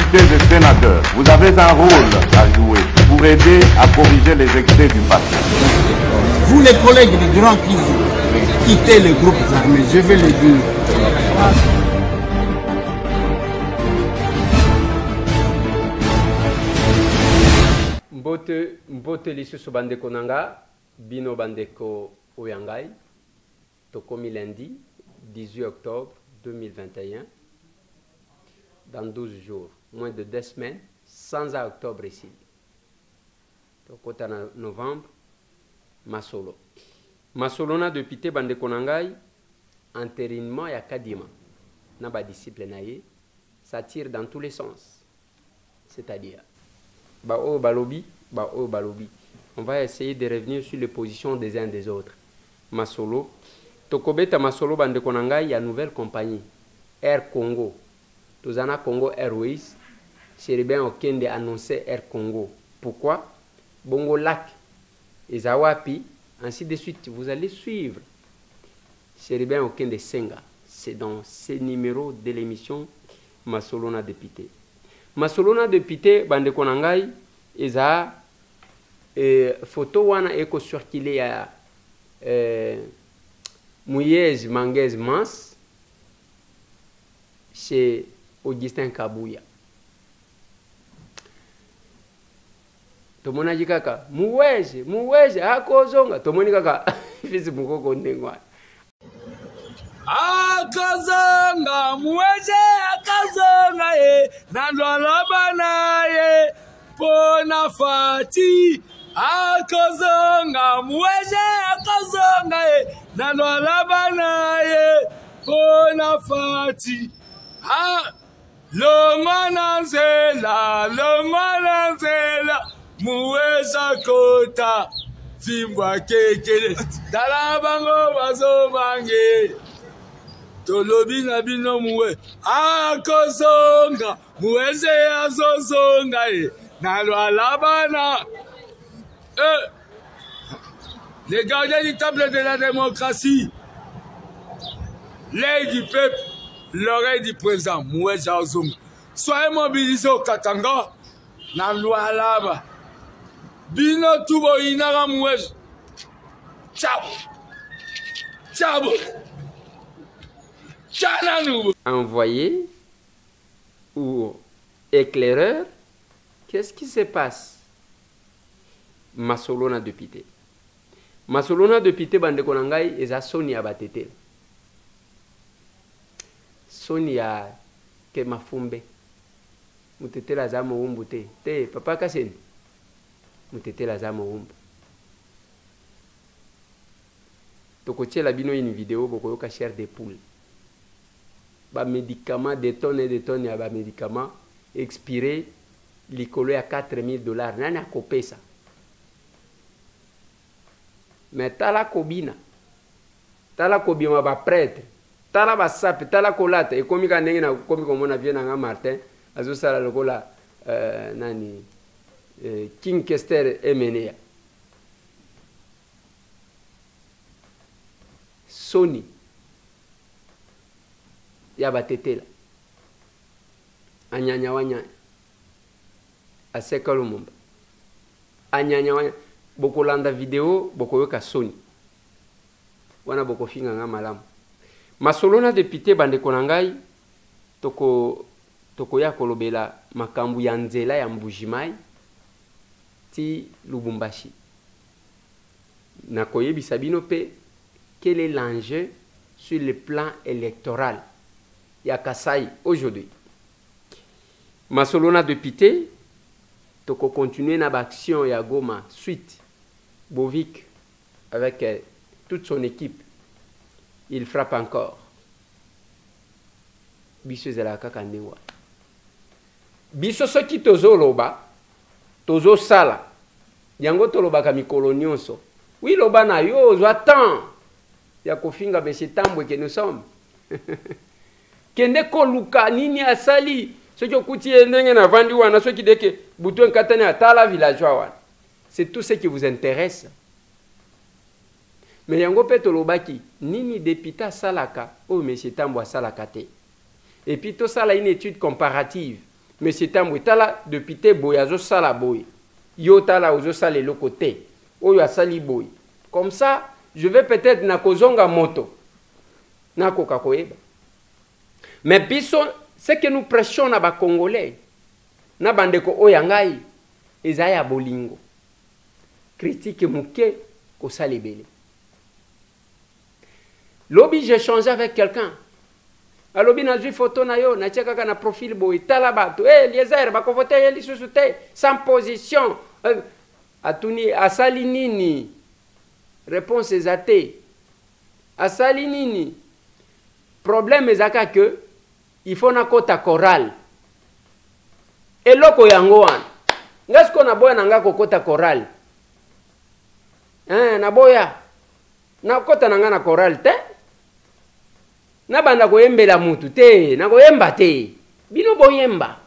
députés et sénateurs, vous avez un rôle à jouer pour aider à corriger les excès du passé. Vous les collègues du Grand Kivu, quittez les groupes armés, je vais le dire. Mbote lisusu bandeko nanga, bino bandeko oyangai, tokomi lundi 18 octobre 2021, dans 12 jours, moins de 2 semaines, sans à octobre ici. Tokota na novembre, Masolo. Masolo na député bandeko nangai, entérinement ya kadima, na ba disciple naye, ça tire dans tous les sens. C'est-à-dire, Bao Balobi, Bao Balobi. On va essayer de revenir sur les positions des uns des autres. Masolo. Tokobeta Masolo bandeko nangai, il y a une nouvelle compagnie. Air Congo. Tozana Congo Airways. C'est bien aucun de annoncer Air Congo. Pourquoi? Bongo Lac et Zawapi. Ainsi de suite. Vous allez suivre. C'est bien aucun de Senga. C'est dans ces numéros de l'émission Masolo na député. Masolo na député bandeko nangai. Eza photo wana eko circulé ya Mouyez Manguez Mans chez Augustin Kabouya. Tomona jikaka Mouyez akozonga tomoni kaka fisi mukoko ndengwa akazonga Mouyez akazonga nandwala bana Pona fati akozonga Mouyez akazonga nandwala bana pona fati longwana nzela Mouyez akota fimbwa kekele dala bango bazomange tolobi na bino Mouyez akozonga Mouyez azozonga les gardiens du temple de la démocratie, l'œil du peuple, l'oreille du président Mouyez Azonga. Soyez mobilisés au Katanga, dans l'Oualaba. Bino Tubo Inara Mouyez. Ciao. Ciao. Ciao. Envoyé ou éclaireur. Qu'est-ce qui se passe? Masolo na député. Masolo na député bandeko nangai eza soni ya batete. Soni ya ke mafumbe. Mutetela za moumbu te papa kaseni. Mutetela za moumbu. Tokotiela bino une vidéo bokoyoka chair de poule. Ba médicaments des tonnes ya ba médicaments expirés likolo ya $4,000 nani akopesa mais tala kobina tala kobima ba prêtre tala basape tala kolata ekomi ka ndenge na komi komona vie na nga Martin azosala lokola nani King Kester Emenea Sony ya batetela anyanya wanya Aseka Lumumba anyanya bokolanda video bokoyoka Sony wana bokofinga nga malamu Masolo na député bandeko nangai toko ya kolobela makambu ya nzela ya Mbujimai ti Lubumbashi na koyebisa bino pe quel est l'enjeu sur le plan électoral ya Kasai aujourd'hui. Masolo na député toko continuer na action ya Goma suite Bovik avec toute son équipe. Il frappe encore. Biso zela kaka ndewa. Biso soki tozo loba, tozo sala. Yango toloba ka mikolo nyonso. Oui loba na yo zo attend. Ya kofinga monsieur Tambwe que nous sommes. Kende koluka nini asali. Soki okuti ndenge na vandi wana soki deke butu nkatane atala villageois wana. C'est tout ce qui vous intéresse. Mais yango pe tolobaki nini député salaka o monsieur Tambwe salaka te. Et puis tout ça là une étude comparative Monsieur Tambwe tala depuis te boy azo sala boy. Yo tala ozo sala le côté. Oyo asali boy. Comme ça, je vais peut-être na kozonga moto. Na koka koyeba. Mais biso ce que nous prêchons na ba Congolais. Na bandeko oyangai ezaya bolingo. Critique muke ko salibele. Lobi j'ai changé avec quelqu'un. Alobi na zui photo na yo na tcheka na profil boy tala bato Eliezer ba ko voter yeli susute sans position atuni asali nini réponse ezate asali nini problème ezaka que il faut na kota chorale eloko yango wana ngasko na boya nanga kokota chorale na boya na kota nanga na chorale te na banda koyembela mutu te na koyemba te bino boyemba.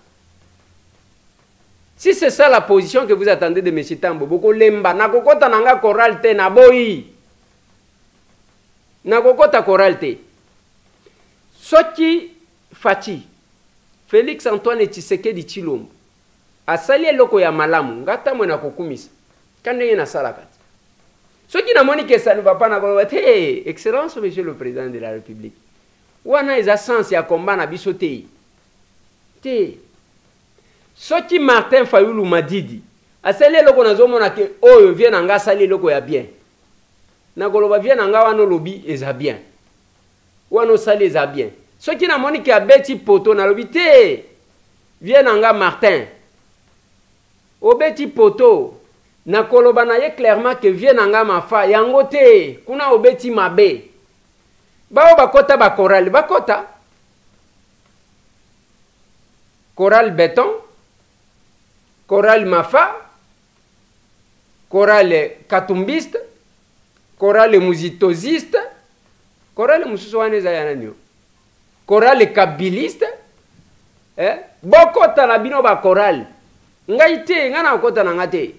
Si c'est ça la position que vous attendez de M. Tambo, boko lemba na kokota nanga chorale te na boyi na kokota chorale te soki Fachi Félix Antoine Tshisekedi Tshilombo asali eloko ya malamu ngata mwe na kokumisa kande yena salaka soki na moni que ça ne va pas na ko te excellence monsieur le président de la République wana eza sens ya combat na biso te te soki Martin Fayulu Madidi asali eloko nazomona ke oyo vie na nga asali eloko ya bien na koloba vie na nga wana lobi eza bien wana osali eza bien soki na moni ke abeti poto na lobi te vie na nga Martin obeti poto na koloba na ye clairement que vie na nga mafa yango te kuna obeti mabe bao bakota ba chorale bakota chorale béton chorale mafa chorale katumbiste chorale musitosiste chorale mususu wana eza ya nani chorale kabiliste bokota na bino ba chorale ngai te nga na okota na nga te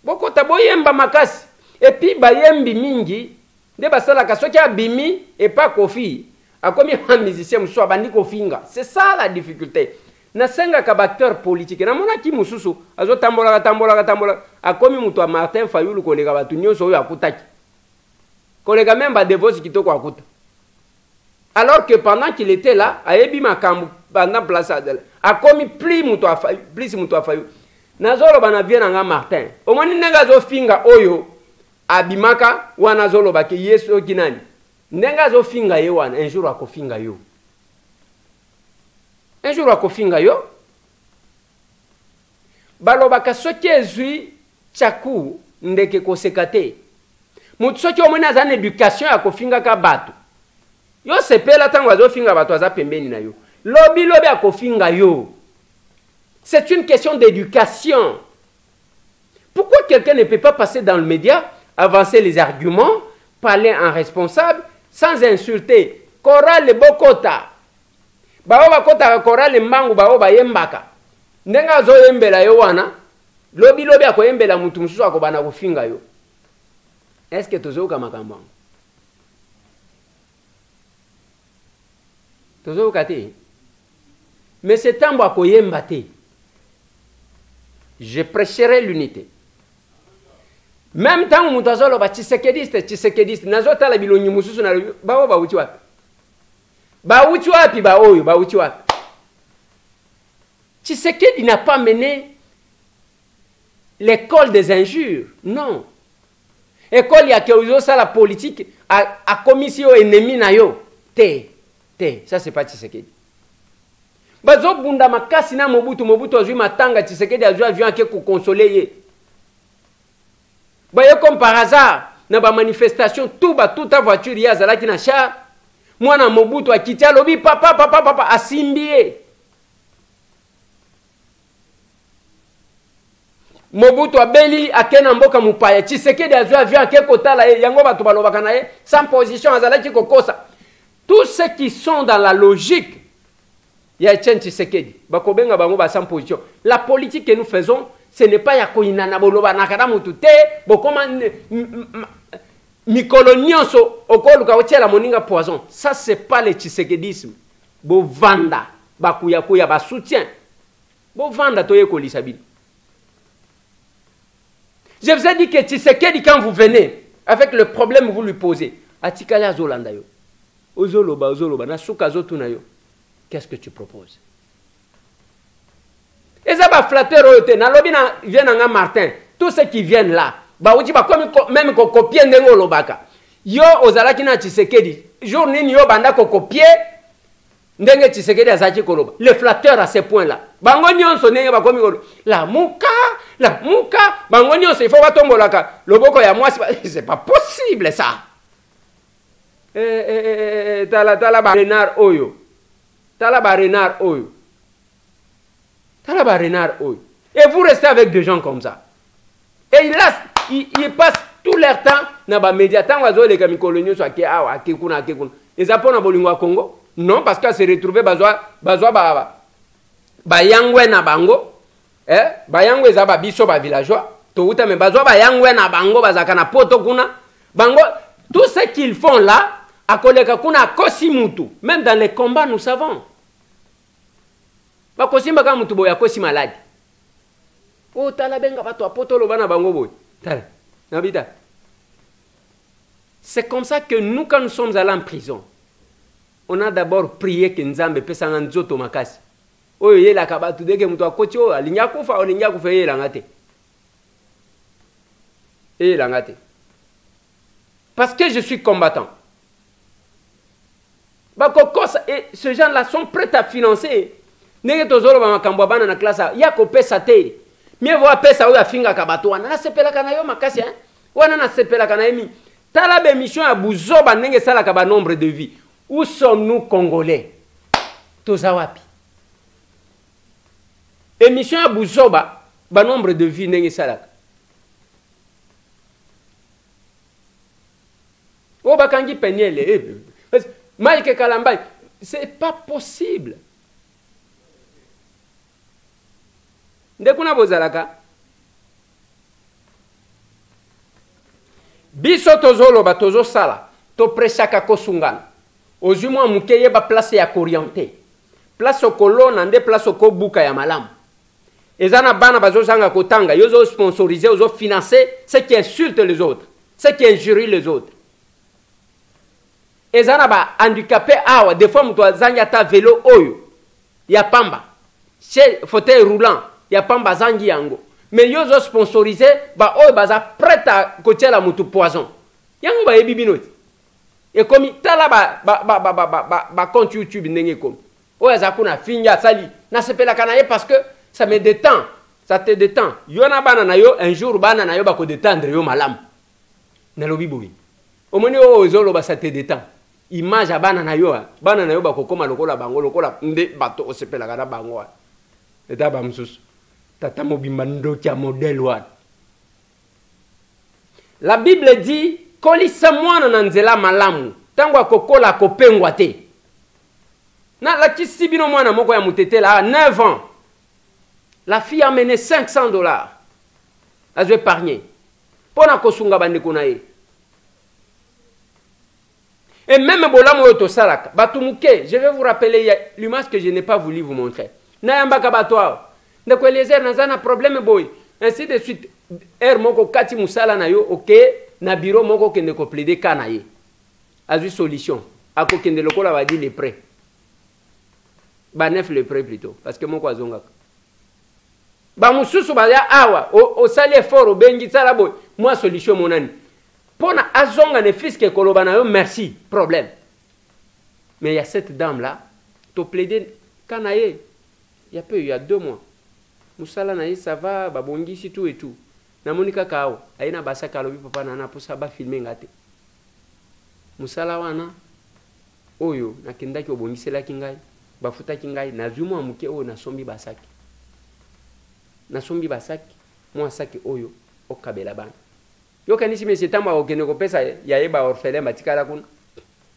bokota boyemba makasi epi bayembi mingi nde basalaka soki abimi epa kofi akomi un musicien mususu abandi kofinga. C'est ça la difficulté. Nasengaka acteur politique na mona ki mususu azo tambola akomi mutu a Martin Fayulu koleka batu nyonso oyo akutaki koleka même ba devosi kitoko akuta alors que pendant qu'il était là ayebi makambu pendant place adela akomi plus mutu a Fayulu nazolo bana bien nga Martin omoni nenga zo finga oyo abimaka wana zolo ba ke yeso kinani nenga zo finga ye wana un jour akofinga yo. Un jour, akofinga yo. Balobaka soki ezui chaku ndeke kosekate. Mutu soki omoni aza na éducation akofinga ka bato. Yo sepela tango azofinga bato aza pembeni na yo. Lobi akofinga yo. C'est une question d'éducation. Pourquoi quelqu'un ne peut pas passer dans le média, avancer les arguments, parler en responsable, sans insulter? Chorale Bokota. Bao bakota chorale mbangu bao bayembaka. Ndenga zo yembela yo wana. Lobi akoyembela mutu mususu akobana kufinga yo. Est-ce que tozo kamakambo? Tozo kate. Mais c'est tambo akoyemba te. Je prêcherai l'unité. Même temps mutu azolo ba Tshisekediste nazo tala bilonyi mususu na bao ba uti wapi? Bauti wapi ba oyo bauti wapi? Tshisekedi n'a pas mené l'école des injures, non. École ya keuzo ça la politique a commission ennemi na yo. Ça c'est pas Tshisekedi. Bazo bunda makasi na Mobutu azui matanga Tshisekedi azui avion ke ko consoler ye. Ba yo comme par hasard na ba manifestation tout ta voiture ya zalaki na char. Mwana Mobutu akiti alobi papa asimbie. Mobutu abeli akena mboka mupaya Tshisekedi azui avion ke kotala yango bato balobaka na ye sans position azalaki kokosa. Tous ceux qui sont dans la logique ya Tshisekedi bakobenga bango ba sans position. La politique que nous faisons, ce n'est pas ya koina na boloba na kada mutu te bokoma mikolo nyonso okoluka otiela moninga poison. Ça c'est pas le tshisekedisme. Bo vanda bakuya ba soutien bo vendre toye kolisa bino. Je vous ai dit que Tshisekedi, quand vous venez avec le problème vous lui posez, atikali azolanda yo ozoloba na suka zotuna yo, qu'est-ce que tu proposes? Eza ba flatteur oyote na lobi na vient nga Martin, tous ceux qui viennent là ba uti ba comme même ko copier ndengo lobaka yo ozalaki na Tshisekedi jour nini yo banda ko copier ndenge Tshisekedi azaki koloba. Les flatteurs à ce point là bango nyonso ndenge ba komi la muka bango nyonso il faut batombolaka loboko ya mwasi. C'est pas possible ça. Tala ba renard oyo et vous restez avec des gens comme ça et ils passent tout leur temps na ba média tant wazo les kamikolonyo so ake awa ake kuna ils apona bolingo Congo non parce qu'à se retrouver bazwa ba yangwe na bango ba yangwe za ba biso ba villageois to uta me bazwa ba yangwe na bango bazaka na poto kuna bango tout ce qu'ils font là akoleka kuna kosimutu. Même dans les combats nous savons bakosimba kama mutu boya kosi maladi o tala benga bato apotolo bana bango boy tala nabita. C'est comme ça que nous, quand nous sommes allés en prison, on a d'abord prié que Nzambe pesa nzoto makasi oyo yela kabatu deke mutu akoti o alinya kufa o linya kufa yela ngate parce que je suis combattant. Et ces gens-là sont prêts à financer. Nenge tozolo ba makambo bana na classe ya ko pesa te. Mieux vaut pesa oyo afinga kabato wana na sepela kana yo makasi wana na sepela kana emi. Tala be mission ya buzoba nenge sala ka ba nombre de vie. Où sommes-nous Congolais? Tozawapi. Émission ya buzoba ba nombre de vie nenge sala. O bakangi penyele Mike Kalambay, c'est pas possible. Ndekuna bozalaka biso tozolo ba tozo sala to presaka kosungana ozumwa mukeye ba place ya korienté place kolona nde place ko buka ya malamu ezana bana bazo sanga kotanga yozo sponsoriser ozo financer ce qui insulte les autres, ce qui injurie les autres. Ezana ba handicapé awa des fois muto azanga ta vélo oyo ya pamba chez fauteuil roulant ya pamba zangi yango mais yozo sponsorisé ba oyo baza prêt à kotiela mutu poison yango ba yebi binoti et comme tala ba compte YouTube ndenge comme oyo azakuna finja sali na sepela kana parce que ça me détend, ça te détend. Yona bana na yo un jour bana na yo ba ko détendre yo malam na lobi bobi omoni o zolo ba ça te détend. Image bana na yo ba ko koma lokola bango lokola nde bato o sepela kana bango eta ba msusu tata mobimba ndoki ya modèle wa. La Bible dit kolisa mwana na nzela malamu tango akokola kopengwa te na la kisibino mwana moko ya mutetela à 9 ans. La fille a mené $500 à se épargner pour na kosunga bandeko na ye. Et même bolamo yoto salaka batumuke, je vais vous rappeler l'image que je n'ai pas voulu vous montrer. Na yambaka batwa ndeko Eliezer nazana problème boy ainsi de suite moko kati musala na yo OK na bureau moko kende ko plaider kana ye azu solution ako kende lokola ba di les prêts ba neuf les prêts plutôt parce que moko azonga ba mususu ba ya awa o sali effort o bengi sala boy moi solution monani pona azonga ne fisque koloba na yo merci problème. Mais il y a cette dame là to plaider kana ye il y a 2 mois musala na ye ça va ba bongisi tout et tout na monika kao aina basaka lobi papa na posa ba filmer ngate musala wana oyo na kendaki obongisela kingai bafuta kingai na zuma muke o na sombi basaki moi saki oyo okabela bana yo kanisi mesi tamba okene ko pesa ya yeba orphelin batikala kuna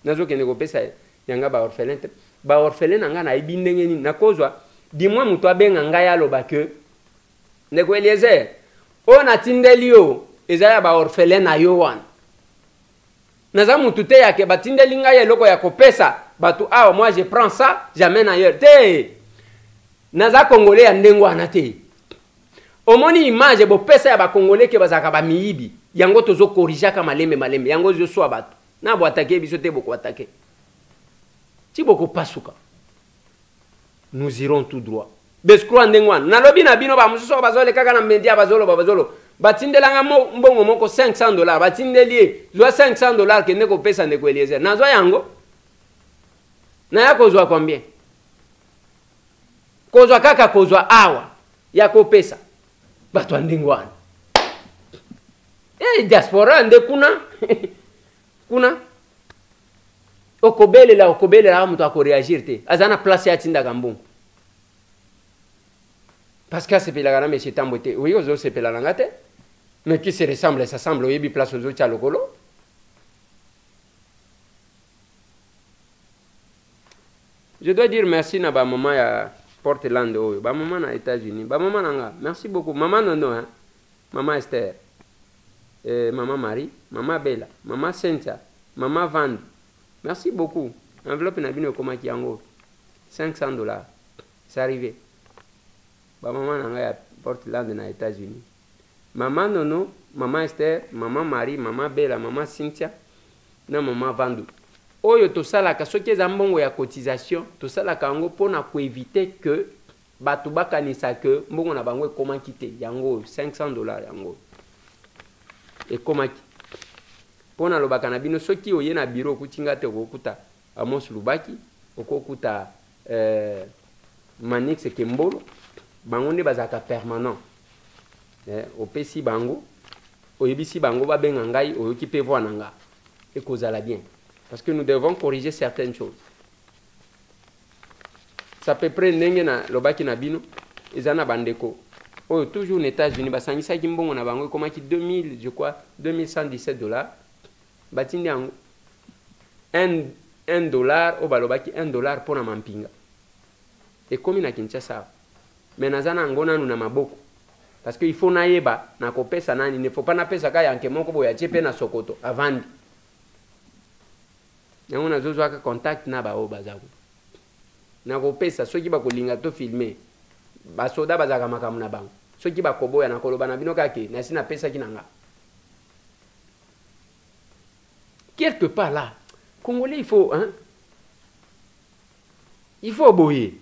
nazo kene ko pesa yanga ba orphelin nanga na ibindenge ni nakozwa dimwa muto abenga ngaya loba ke ndeko Eliezer on atindeli yo ezaya ba orphelin na yo wana naza mutu te yake batindeli ngai eloko ya kopesa batu awa moi je prends ça j'amène ailleurs te naza congolais ya ndengo wana te omoni image bopesa ya bakongolais ke bazaka bamiyibi yango tozo corrigeaka malembe yango zo so batu na bo attaquer biso te boko attaquer ti boko pasuka nous irons tout droit beskro ndengo wana nalobi na bino ba mususu bazole kaka na media bazolo batindelanga mbongo moko $500 batindeli zwa $500 ke ndeko pesa ndeko Eliezer nazwa yango na yako zwa combien kozwa kaka kozwa awa yako pesa bato ndingwana diaspora nde kuna okobelela mutu akoreagir te azana place ya tinda kambungu parce que sepelaka na monsieur Tambo te oui ozo sepela nanga te mais qui se ressemble ça semble oyebi place ozo tia lokolo je dois dire merci na ba maman ya Portland oyo ba maman na États-Unis ba maman nanga merci beaucoup maman nono hein maman Esther maman Marie maman Bella maman Cynthia maman Vand merci beaucoup enveloppe na bino koma ki yango $500 c'est arrivé ba maman nanga ya Portland na États-Unis maman nono maman Esther maman Marie maman Bella maman Cynthia na maman Vandu oyo tosalaka soki eza mbongo ya cotisation tosalaka yango mpona koevite ke bato bakanisa ke mbongo na bango ekomaki te yango $500 yango ekomaki mpona lobaka na bino soki oye na biro okutinga te okokuta Amos Lubaki okokuta Manix Kembolo bango nde bazalaka permanent opesi bango oyebisi bango babenga ngai oyoki mpe voix na nga ekozala bien parce que nous devons corriger certaines choses. Ça peut prendre ndenge na lobaki na bino ezana bandeko oyo toujours aux États-Unis basangisaki mbongo na bango ekomaki 2000 je crois $2117 batindi yango $1 o balobaki $1 mpona mampinga ekomi na Kinshasa mais nazana yango nanu na maboko parce que il faut nayeba na kopesa nani ne faut pas na pesa ka yanke moko boya tie pe na Sokoto avandi yango nazozwaka contact na bao bazako na kopesa soki bakolinga to filmer basoda bazaka makamu na bango soki bakoboya na koloba na bino kake na sina pesa kinanga quelque part là Congolais il faut boyer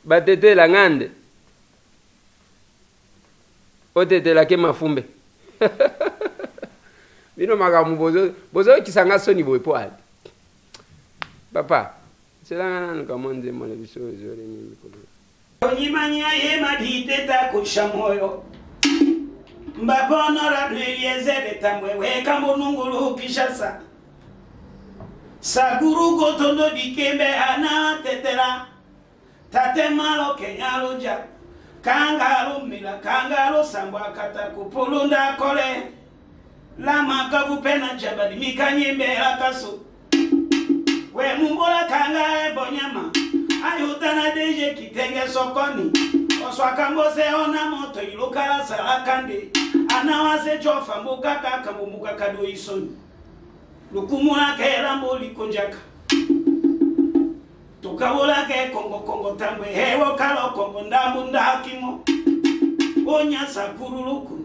batete la ngande otete la ke mafumbe bino makamu bozo kisanga soni boy poal papa c'est là nan ka monde mo le biso zo le ni ko onyimanya ye madite ta ko shamoyo mbaba honorable Eliezer Tambwe we kamonungulu Kinshasa saguru gotondo dikembe ana tetera tate malo kenyalo ja kangalo mila kangalo sambwa kata kupulunda kole lama kavupena jabadi mikanyembe akaso we mungola kanga bonyama ayutana deje kitenge sokoni oswaka mbose ona moto ilokala sarakande anawase chofa mukaka kamumuka kado isoni lukumula ke rambo likonjaka tukawola ke kongo tambwe hewo kalo kongo ndambu ndakimo onya sakurulukuna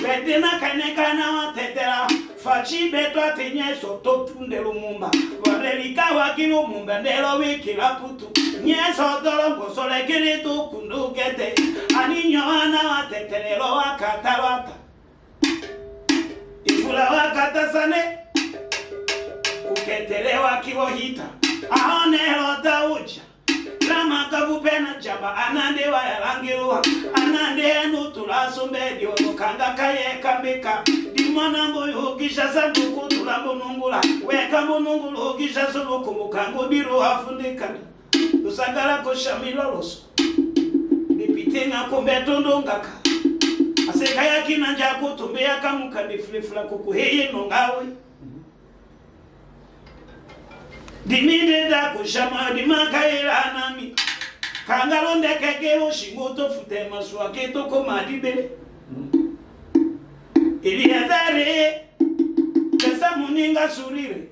Wedena kanekana watetera fachi beto atenye soto tunde lumumba warelika wakilo mumba ndelo wiki la putu nye sotoro ngosole kiri tu kundukete aninyo wana watetelelo wakata wata ifula wakata sane uketele wakiwohita aonelo tauja Lama kavupena jamba anande wa yalangiruwa anande nutula sumbe diono kanga kaye kambika dimana mboyo Kinshasa nduku tulambo nungula weka mbunungulu Kinshasa luku mukangu biru afundikani usagala koshamilo loso nipite nga kumbe tundungaka aseka yakina njaku tumbe yakamuka niflifla kukuheye nongawe Dimide da kushama dimakaira anami kangalo ndekekelo shingoto fute maswa keto komadibe Iliazare Kesa muninga surire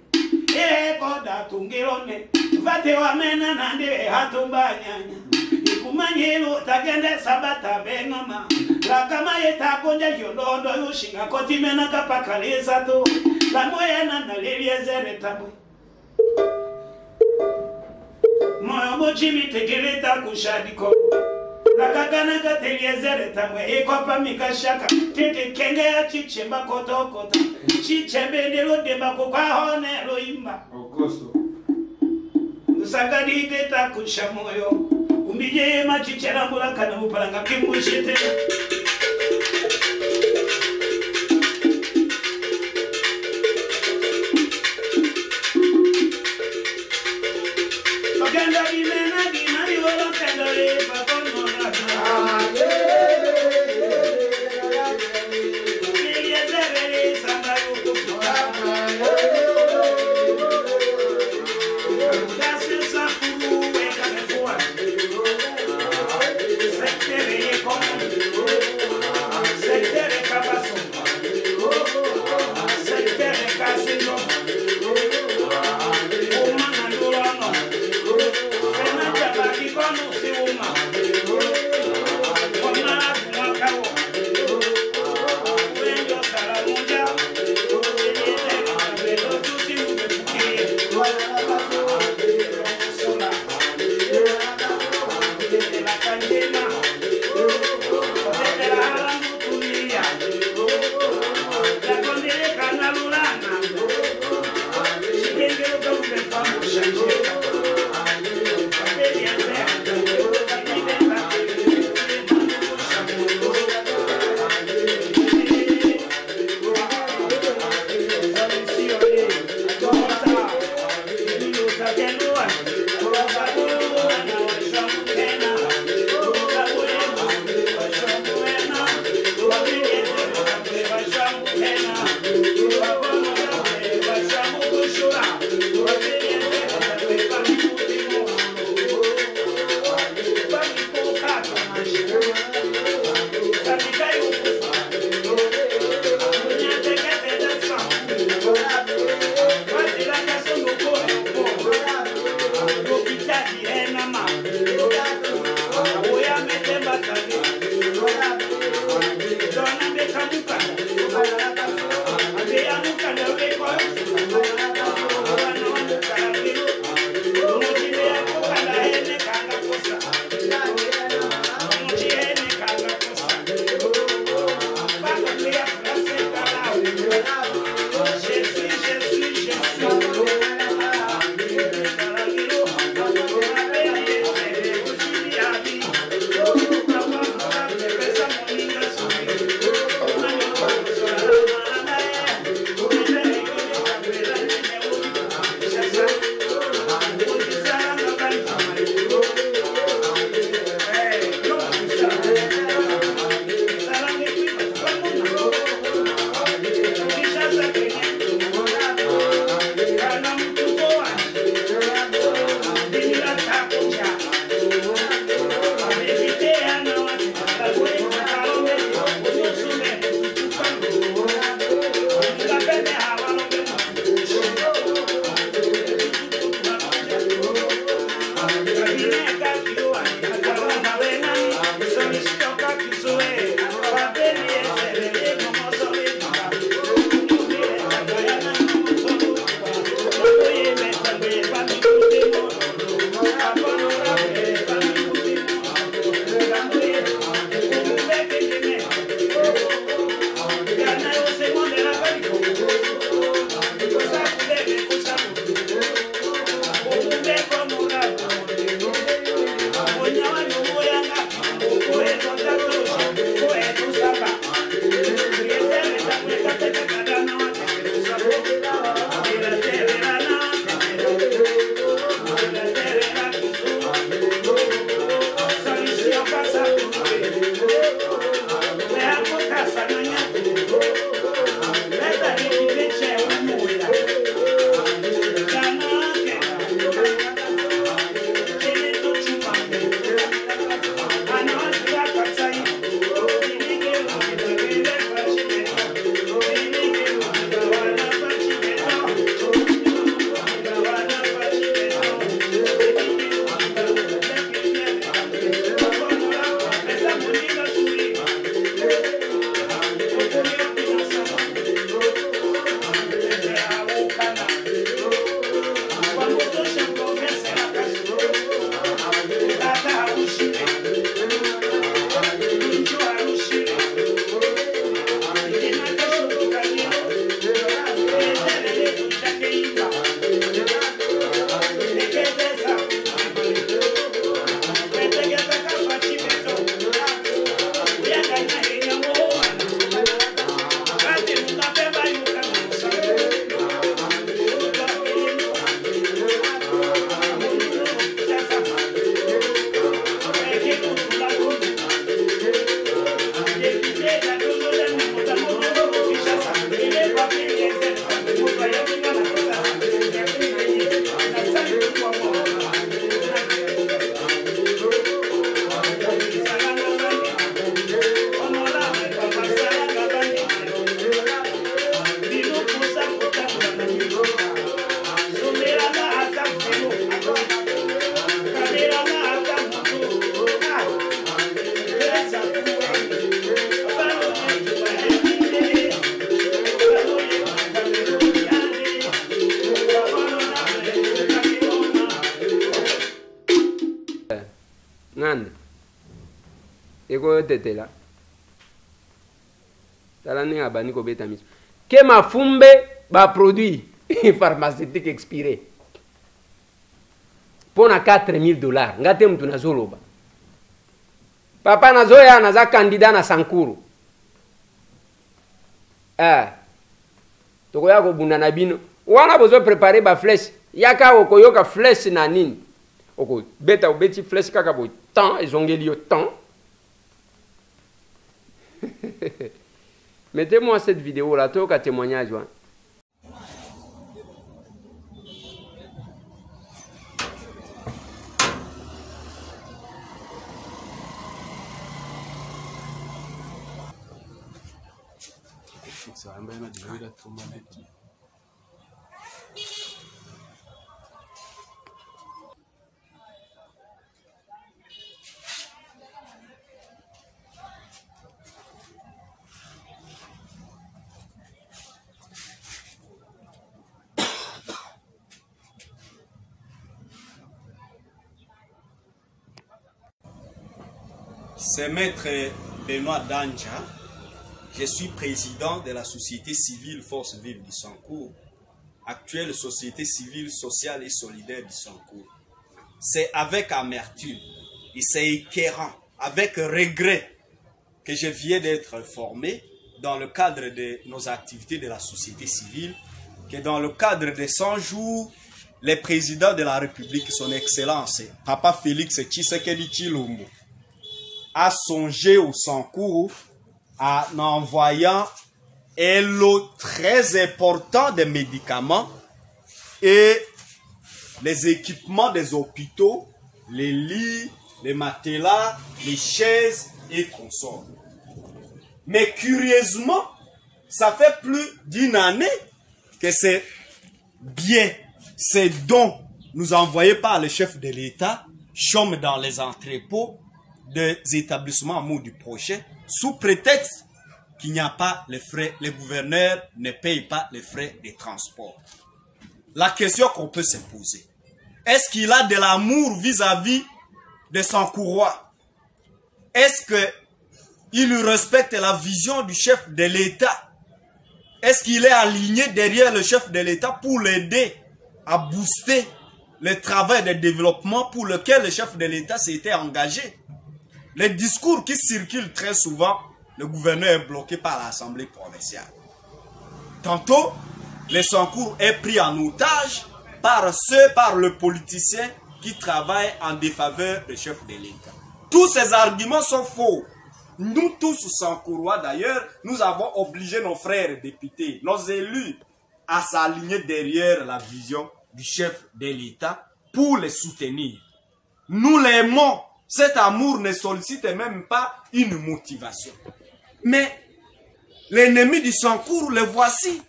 Eko da tungirone Vate wa mena nande hatumba nyanya Ikumanyelo tagende sabata bengama Lakama yetakonja yolondo yushinga koti mena kapakaleza to Lamoya na liliazare tabwe Moyo mochimi tegeleta kushadiko La kakana kateliezere tamwe Ekopa mikashaka Tete kenge ya chichemba koto kota Chichembe nilo demba kukahone loimba Augusto. Usagadi teta kusha moyo Umbije machichera mbula kana upalanga kimbushite Ogenda imena gimari wolo kendore Pakono nata Iliezere samba yukufu Dase sakuru weka mefua Sektere yekona Sektere kabaso Sektere kasindo Umana durono Kena jabaki kono si uma Komara kumakawo Wenjo karamuja Iliezere kabelo tusi umefukie Sola la candela desde la aramutulia la condele canalulana si tengo que un famo chancheta Thank you. ndeko tetela tala ndenge abandi kobeta miso ke mafumbe baproduit pharmaceutique expiré mpona $4000 nga te mutu nazoloba papa nazoya naza candidat na Sankuru tokoya kobunda na bino wana bozo préparer ba flèche yaka okoyoka flèche na nini oko beta obeti flèche kaka boy temps ezongeli yo temps. Mettez-moi cette vidéo là, toka témoignage. C'est Maître Benoît Danja. Je suis président de la société civile Force Vive du Sankour, actuelle société civile sociale et solidaire du Sankour. C'est avec amertume et c'est écœurant, avec regret que je viens d'être formé dans le cadre de nos activités de la société civile, que dans le cadre de 100 jours, le président de la République, son Excellence, Papa Félix Tshisekedi Tshilombo, a songé au Sankour en envoyant un lot très important de médicaments et les équipements des hôpitaux, les lits, les matelas, les chaises et consorts. Mais curieusement, ça fait plus d'une année que ces biens, ces dons nous envoyés par le chef de l'État chôment dans les entrepôts des établissements amour du projet sous prétexte qu'il n'y a pas les frais, les gouverneurs ne payent pas les frais de transport. La question qu'on peut se poser, est-ce qu'il a de l'amour vis-à-vis de son courroie? Est-ce qu'il respecte la vision du chef de l'État? Est-ce qu'il est aligné derrière le chef de l'État pour l'aider à booster le travail de développement pour lequel le chef de l'État s'était engagé? Les discours qui circulent très souvent, le gouverneur est bloqué par l'Assemblée provinciale. Tantôt, le Sankour est pris en otage par le politicien qui travaille en défaveur du chef de l'État. Tous ces arguments sont faux. Nous tous, Sankourois d'ailleurs, nous avons obligé nos frères députés, nos élus, à s'aligner derrière la vision du chef de l'État pour les soutenir. Nous l'aimons. Cet amour ne sollicite même pas une motivation. Mais l'ennemi du Sankour, le voici.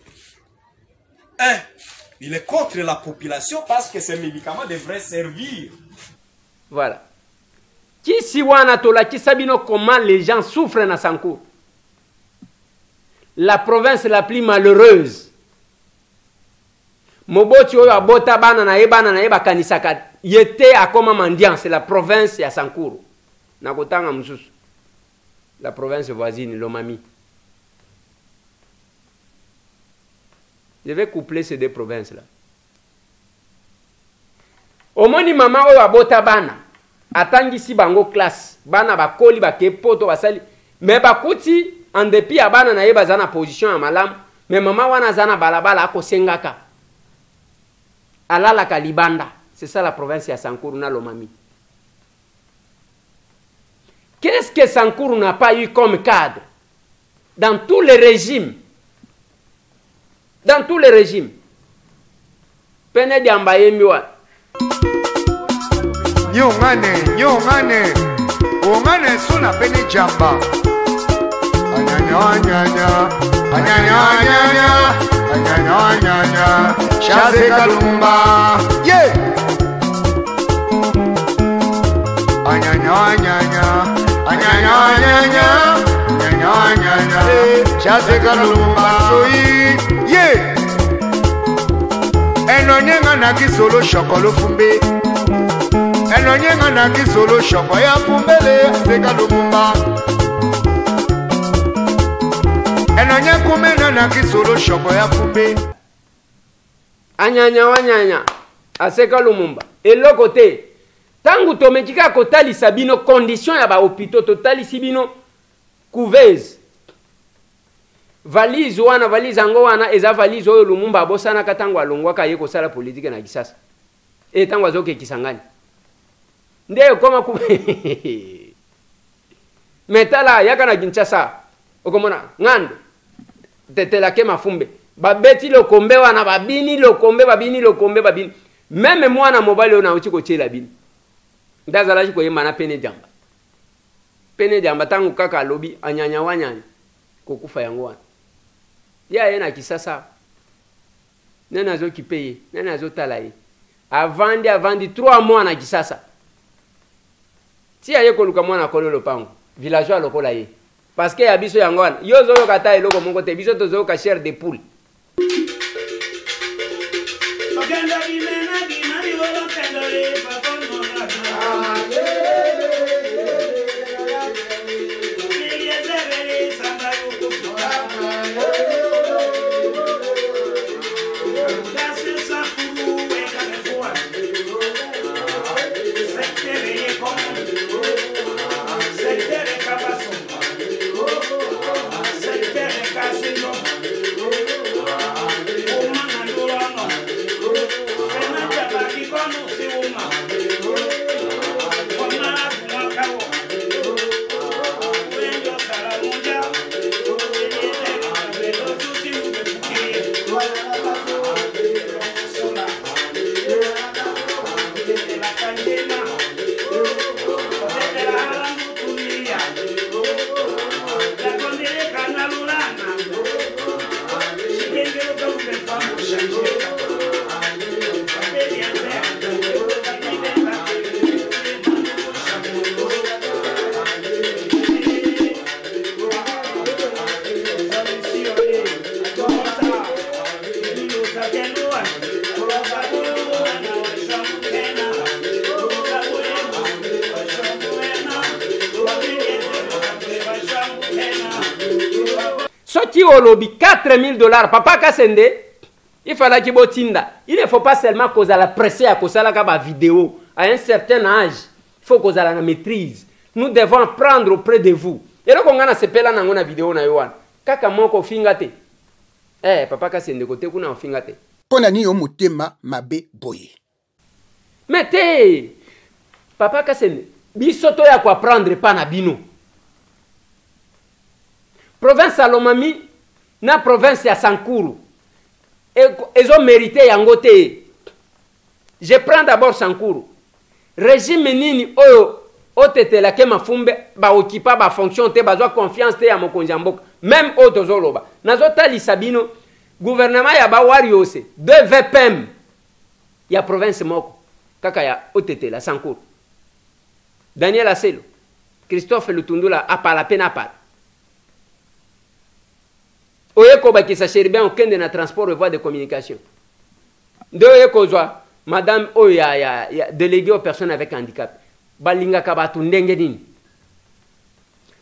Il est contre la population parce que ces médicaments devraient servir. Voilà. Qui siwana tola qui sabino comment les gens souffrent dans Sankour. La province la plus malheureuse. Moboti oyo abota bana na eba kanisaka. Yete akoma mandian, c'est la province ya Sankuru. Nakotanga mususu. La province voisine, Lomami. Je vais coupler ces deux provinces-là. Omoni mama oyo abota bana. Atangisi bango classe. Bana bakoli bakepoto basali. Mais bakuti en dépit ya bana na yeba zana position ya malamu. Mais mama wana zana balabala ako sengaka. Alala kalibanda. C'est ça la province ya Sankuru na Lomami. Qu'est-ce que Sankuru n'a pas eu comme cadre? Dans tous les régimes. Dans tous les régimes. Pene diambaye miwa. Nyongane. Ongane suna pene jamba. Anyanya. Chaze Kalumba. Yeah. Chaze Kalumba. Soyi. Yeah. Enonyenga na kisolo shokolo fumbe. enonyenga na kisolo shoko ya fumbele seka lumumba enonye kumena na kisolo shoko ya fumbe anyanya wanyanya aseka lumumba eloko te tangu tomekika kotalisa bino condition ya ba hôpitaux totalisi bino couveuse valise wana valise yango wana eza valise oyo lumumba abosanaka ntango alongwaka ye kosala politike na Kisasa ntango azokekisa ngani nde ekoma metala yaka na Kinshasa okomona ngando tetelake mafumbe babeti lokombe wana babini lokombe meme mwana mobali oyo nauti kotiela bino ndazalaki koyemba na pene jamba ntango kaka alobi anyanya wanyanya kokufa yango wana ya ye na Kisasa nene azokipe ye nene azotala ye avandi 3 mois na Kisasa ti aye koluka mwana kolo lopango villageois lokola ye parce que ya biso yango wana yo ozoyoka ta eloko moko te biso tozoyoka chair de poule Soki olobi $4000 papa Kasende il fallait qu'il botinda. Il ne faut pas seulement causer la presse à cause de la vidéo à un certain âge. Il faut causer la maîtrise. Nous devons prendre auprès de vous. Et donc on a ce pela na ngona vidéo na yoan. Kaka moko fingate. Papa Kasende côté kuna fingate. Pona ni omutema mabe boye. Mete papa Kasende bisoto ya kwa prendre pas na bino. Province Salomami na province ya Sankuru. Ils ont mérité yangote. Je prends d'abord Sankuru. Régime nini oyo otetela ke mafumbe ba okipa ba fonction te bazwa confiance te ya mokonzi mboka. Même otozoloba. Nazotali sabino gouvernement ya ba wariose 2 VPM ya province moko kaka ya otetela Sankuru. Daniel Aselo, Christophe Lutundula apala pena pala. Oyeko bakisa cheribia okende na transport et voie de communication. De oyeko zwa madame oya déléguée aux personnes avec handicap. Balinga kabatu ndenge nini.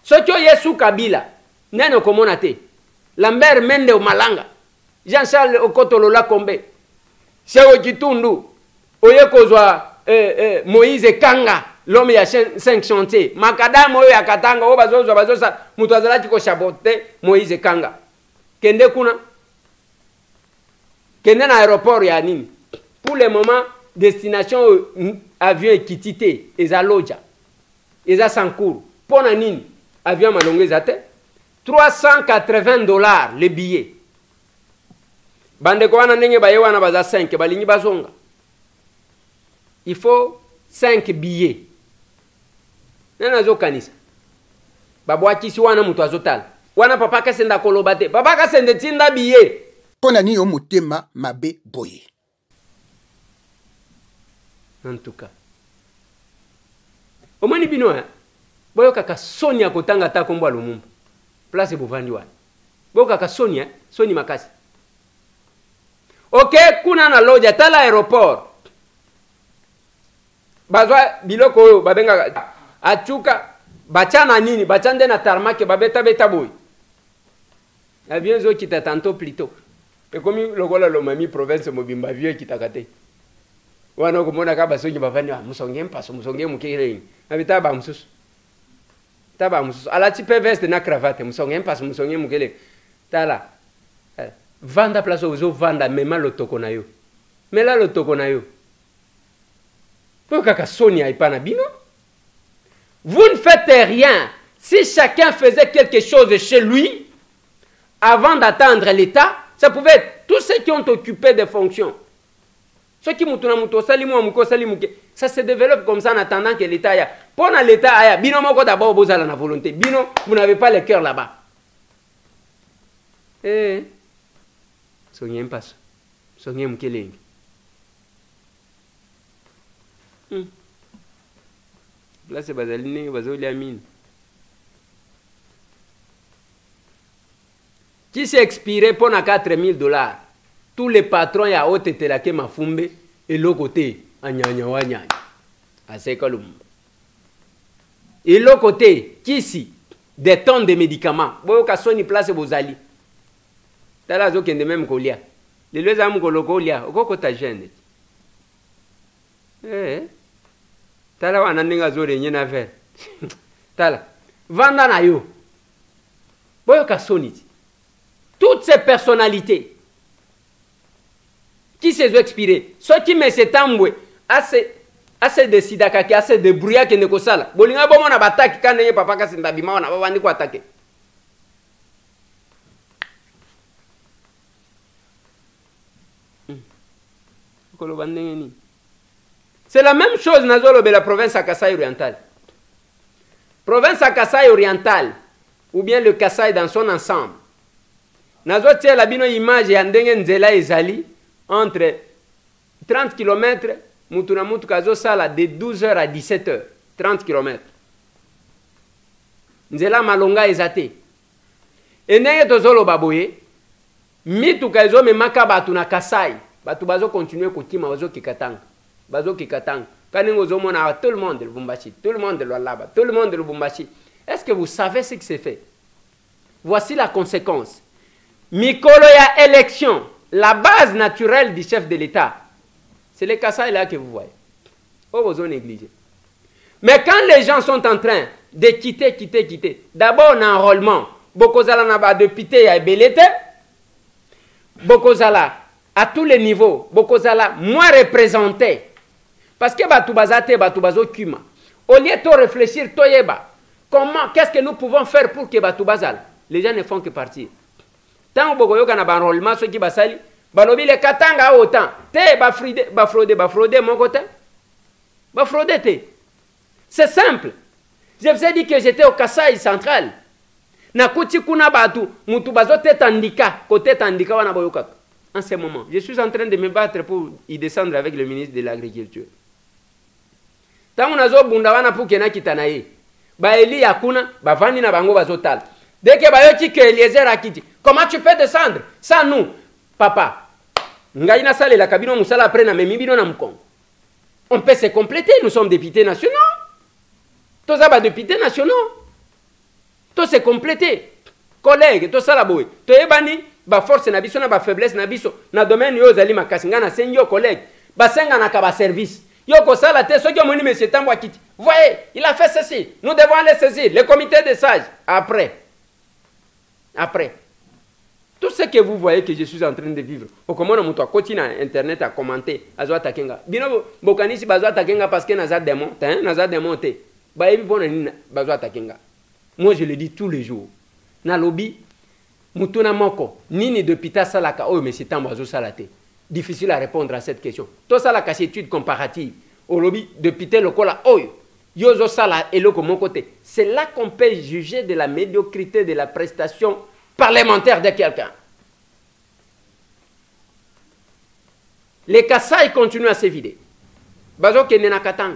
Soki Yesu Kabila neno komona te. Lambert Mende Malanga. Jean-Charles Okotolola Kombe. Seo Kitundu oyeko zwa Moïse Kanga l'homme ya 5 chantiers. Makadamo oyo akatanga o bazosa mutu azalaki ko chabote Moïse Kanga. Kende kuna kende na aéroport ya nini pour le moment destination avion ekitité eza loja eza Sankuru pona nini avion malongo eza te $380 le billet bande ko wana ndenge baye wana baza 5 balingi bazonga il faut 5 billets nana zo kanisa babwakisi wana mutu azotala wana papa Kasende koloba te papa Kasende tinda biye pona ni omutema mabe boye. En tout cas omani bino boyo kaka Sonia kotanga ta kombo Lumumba place bovandi wana boyo kaka Sonia Soni makasi OK kuna na loja tala aéroport bazwa biloko oyo babenga achuka bachana nini bachande na tarmac babeta beta boy avion zo kita tantôt plus tôt et comme lokola lo mami province mobimba vieux kitakate wana komona ka basongi bavani musonge mpaso musonge mukireng abita ba mususu taba mususu ala ti veste na cravate musonge mpaso musonge mukireng tala vanda place ozo vanda mema lotoko na yo mela lotoko na yo po kaka soni aipana bino. Vous ne faites rien. Si chacun faisait quelque chose chez lui avant d'attendre l'État, ça pouvait être tous ceux qui ont occupé des fonctions. Ceux qui ça se développe comme ça en attendant que l'État aille. Pour l'État aille, bino moko d'abord vous avez la volonté. Bino, vous n'avez pas le cœur là-bas. Eh, soyez pas. Soyez mkeleng. Là c'est bazaline, bazoli amine. Qui s'est expiré pour 4 000 $? Tous les patrons y a haute été là qui m'a fumé et l'autre côté, anyanya. À ce que et l'autre côté, qui ici, des tonnes de médicaments. Bon, qu'à son place vos alliés. T'as là, aucun de même colia. Les deux amis colia, au côté jeune. Eh. Tala wana ninga zore nyena ver. Tala. Vanda na yo. Boyo kasoniti. Toutes ces personnalités qui se sont expirées, ceux qui me s'étamboué, assez de sidaka qui assez de brouillard qui ne kosala. Bolinga bomo na bataki kana ye papa kasi ndabima wana babandi ko attaquer. Kolo bandenge ni. C'est la même chose dans la province à Kasaï oriental. Province à Kasaï oriental, ou bien le Kasaï dans son ensemble. Nazo tia la bino image ya ndenge nzela ezali entre 30 km, mutuna mutu kazo sala de 12h à 17h, 30 km. Nzela malonga ezate. Et ndenge tozolo baboye, mitu kazo memaka batu na Kasaï, batu bazo continuer kotima bazo kikatanga. Bazo kikatang. Kaningo zomona tout le monde le Lubumbashi, tout le monde le Lualaba, tout le monde le Lubumbashi. Est-ce que vous savez ce qui s'est fait? Voici la conséquence. Mikolo ya élection, la base naturelle du chef de l'État. C'est les Kasaï là que vous voyez. Oh, vous ont négligé. Mais quand les gens sont en train de quitter, d'abord en enrôlement, Bokozala n'a de pité ya belete, Bokozala à tous les niveaux, Bokozala moins représenté. Parce que Batoubazo Kuma. Au lieu de réfléchir, comment, qu'est-ce que nous pouvons faire pour que Batoubazal? Les gens ne font que partir. Tant que Bokoyoka n'a pas enrôlement, ceux qui basali, Balobi les Katanga autant. Te bafraude mon côté. Bafraude te. C'est simple. Je vous ai dit que j'étais au Kasaï central. Nakuti kuna batu, mutubazo te tandika, côté tandika wana boyoka. En ce moment, je suis en train de me battre pour y descendre avec le ministre de l'Agriculture. Tant on a zo bundawana pour kena kitanaye. Ba eli yakuna, ba vani na bango bazotal. Dès que ba yoti que Eliezer akiti, comment tu peux descendre sans nous, papa? Ngaina sale la cabine musala après na memibino na mkon. On peut se compléter, nous sommes députés nationaux. Tous ça ba députés nationaux. Tous se compléter. Collègues, tous ça la boy. To ebani ba force na biso na ba faiblesse na biso na domaine yo zali makasinga na sengi yo collègue ba senga na ka ba service yo ko sala te so ki moni monsieur Tambo akiti. Voyez, il a fait ceci, nous devons aller saisir le comité des sages après tout ce que vous voyez que je suis en train de vivre au comment on muto akoti na internet a commenter azwa takenga bino bokanisi bazwa takenga parce que naza démon te ba ebi bona ni bazwa takenga. Moi je le dis tous les jours na lobby Mutuna moko, nini de pita salaka, oh, mais c'est tamboazo salate. Difficile à répondre à cette question. Tout ça, la étude comparative. Au lobby de pita le cola, oh, yozo sala et le mon côté. C'est là qu'on peut juger de la médiocrité de la prestation parlementaire de quelqu'un. Les Kasaï continuent à se vider. Bazo kenena katang.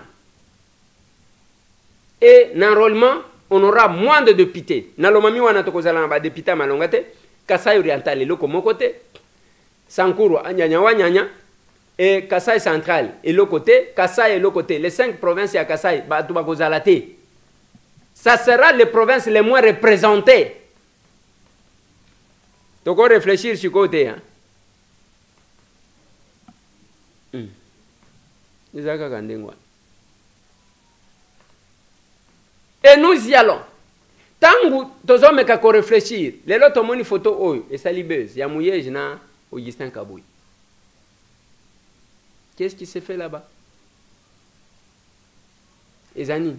Et l'enrôlement, on aura moins de députés. Nalomami wana tokozala ba député malongate, Kasaï oriental loko mon côté, Sankuru anyanya wanyanya et Kasaï central et l'autre côté, Kasaï et l'autre côté. Les 5 provinces à Kasaï, ça sera les provinces les moins représentées. Donc on réfléchir sur le côté. Hein? Et nous y allons. Tant que nous avons réfléchir, les autres ont une photo, et ça libeuse, il y a mouillé, na Augustin Kabouy. Qu'est-ce qui s'est fait là-bas? Les amis,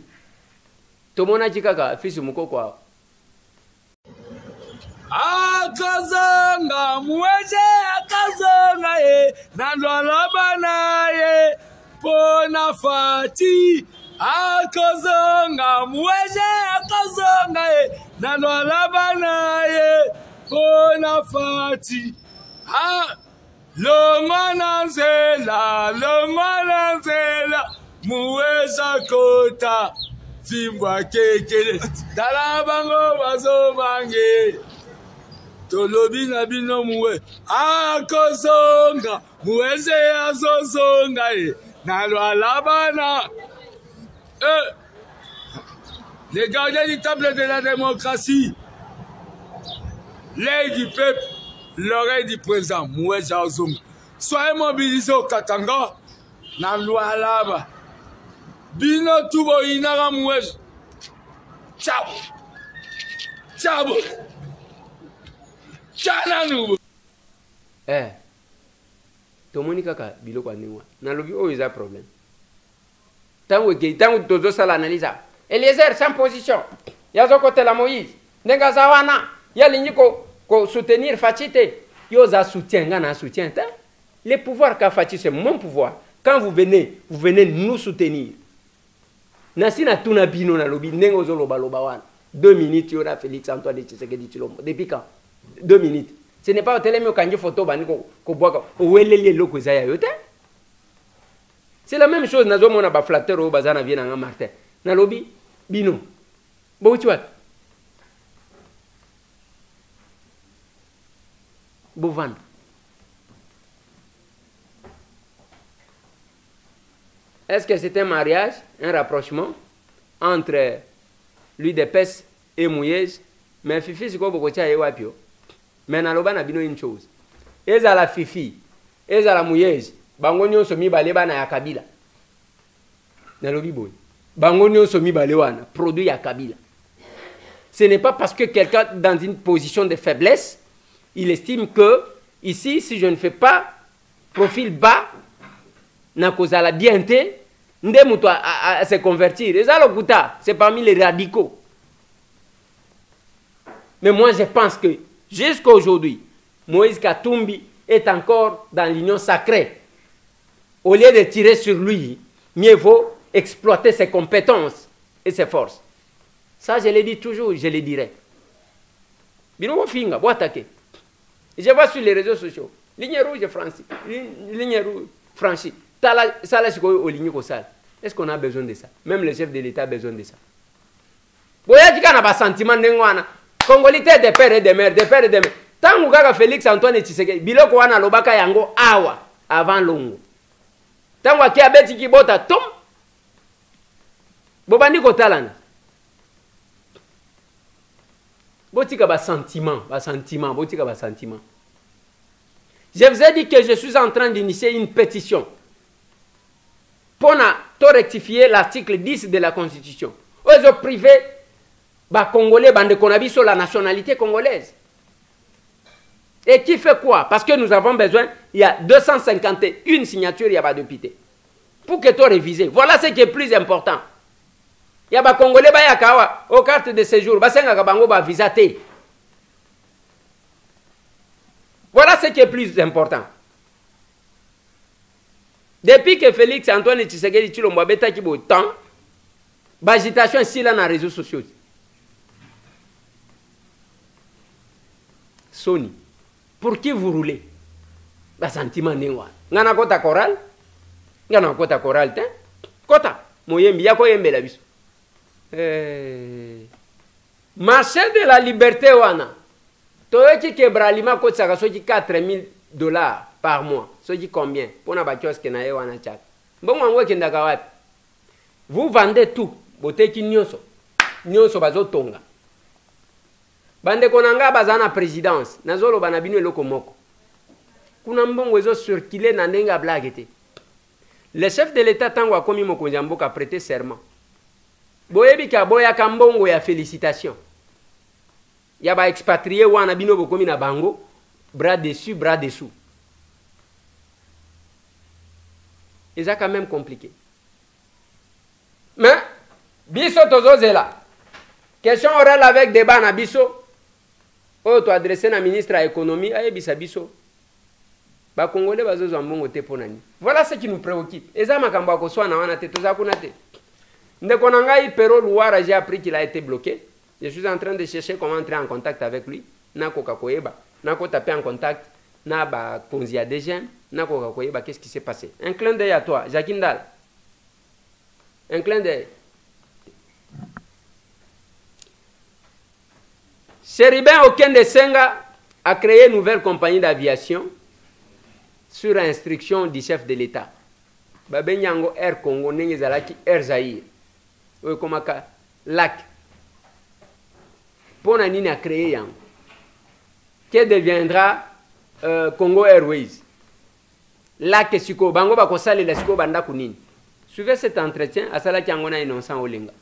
tout le monde a dit que fils de Moukoko. Akazanga mweje akazanga ye nandwalabana ye pona fati akazanga mweje akazanga ye nandwalabana ye pona fati lomana nzela muweza kota fimbwa kekele dalabango bazobange tolobi na bino muwe akozonga muweze azozonga ye nalwalabana les gardiens du temple de la démocratie, l'œil du peuple, l'oreille du président Moïse Azonga. Soyez mobilisés au Katanga nalwalaba bino tubo inara Moïse. Ciao ciao. Tomoni kaka biloko anewa na lobi o eza problème tango tozo sala analyse Eliezer sans position yazo côté la Moïse ndenga zawana yalinyi ko soutenir Fatite yoza soutien ngana soutien ta le pouvoir ka Fatite c'est mon pouvoir quand vous venez nous soutenir nasina tuna bino na lobi ndengo zo loba wana 2 minutes yora Félix Antoine Tshisekedi Tshilombo depuis quand 2 minutes. Ce n'est pas au télé, mais quand il photo, c'est la même chose. Nous avons un flatteur au bazar na Vienne Martin. Na lobby, bino. Bon, tu vois. Bovan. Est-ce que c'est un mariage, un rapprochement entre lui de Pes et Mouyej? Mais Fifi, c'est quoi beaucoup de choses? Mais naloba na bino une chose. Eza la Fifi, eza la Mouyej, bango nyonso mibale bana ya Kabila. Nalobi boy. Bango nyonso mibale wana produit ya Kabila. Ce n'est pas parce que quelqu'un dans une position de faiblesse, il estime que ici si je ne fais pas profil bas na kozala bien te, nde muto à se convertir. Eza lokuta, c'est parmi les radicaux. Mais moi je pense que jusqu'à aujourd'hui, Moïse Katumbi est encore dans l'union sacrée. Au lieu de tirer sur lui, mieux vaut exploiter ses compétences et ses forces. Ça, je le dis toujours, je le dirai. Bino finga, bo attaquer. Je vois sur les réseaux sociaux, ligne rouge franchie, ligne rouge franchie. Ça là, c'est au ligne ko sale. Est-ce qu'on a besoin de ça? Même le chef de l'État a besoin de ça. Boya dika na ba sentiment ndengwana. Congolité des pères et des mères, des pères et des mères. Tant que Félix Antoine Tshisekedi, biloko wana lobaka yango awa avant longo. Tant que abeti kibota tom. Bobandi ko talana. Botika ba sentiment, botika ba sentiment. Je vous ai dit que je suis en train d'initier une pétition pour rectifier l'article 10 de la Constitution. Aux privés bah Congolais, bande qu'on a sur la nationalité congolaise. Et qui fait quoi? Parce que nous avons besoin, il y a 251 signatures, il y a pas de député. Pour que tu révises. Voilà ce qui est plus important. Il y a des Congolais, il y a aux cartes de séjour, il y a des visa. Voilà ce qui est plus important. Depuis que Félix Antoine Tshisekedi Tshilombo a bêta qui beau temps, l'agitation ici là dans les réseaux sociaux. Sony, pour qui vous roulez? Ba sentiment nengwa. Ngana kota choral? Ngana kota choral te? Kota, moyembi yako yembe la biso. Marché de la liberté wana. Toyoki kebralima kota saka soki $4,000 par mois. ce qui combien pour na ba kiosque na ye wana chat mbongo ngo kindaka wapi vous vendez tout boteki nyonso bazo tonga bande konanga bazana présidence nazolo bana bino eloko moko kuna mbongo ezo circuler na ndenga blague te le chef de l'état tango akomi mokonzi ya mboka prêter serment boyebi ka boya ka mbongo ya félicitation ya ba expatrié wana bino bokomi na bango bras dessus bras dessous et ça quand même compliqué mais biso tozozela question orale avec débat na biso oh to adressé na ministre à économie ayebisa biso ba congolais bazozwa mbongo te ponani voilà ce qui nous préoccupe et ça makambo akoswa na wana te toza kuna te ndeko na ngai Pero Louara j'ai appris qu'il a été bloqué je suis en train de chercher comment entrer en contact avec lui nako kakoyeba nako taper en contact na ba konzi ya DGM nako kakoyeba qu'est-ce qui s'est passé un clin d'œil à toi Jacques Ndala un clin d'œil Chéribin Okende Senga a créé une nouvelle compagnie d'aviation sur instruction du chef de l'État. Babenyango Air Congo Nengezalaki Air Zaïre. Oui, comme ça, LAC. Pour nani a créé yango. Que deviendra Congo Airways. LAC Siko Bango Bakosale Lesko Banda Kunini. Suivez cet entretien, à Salaki Angona innocent Olinga.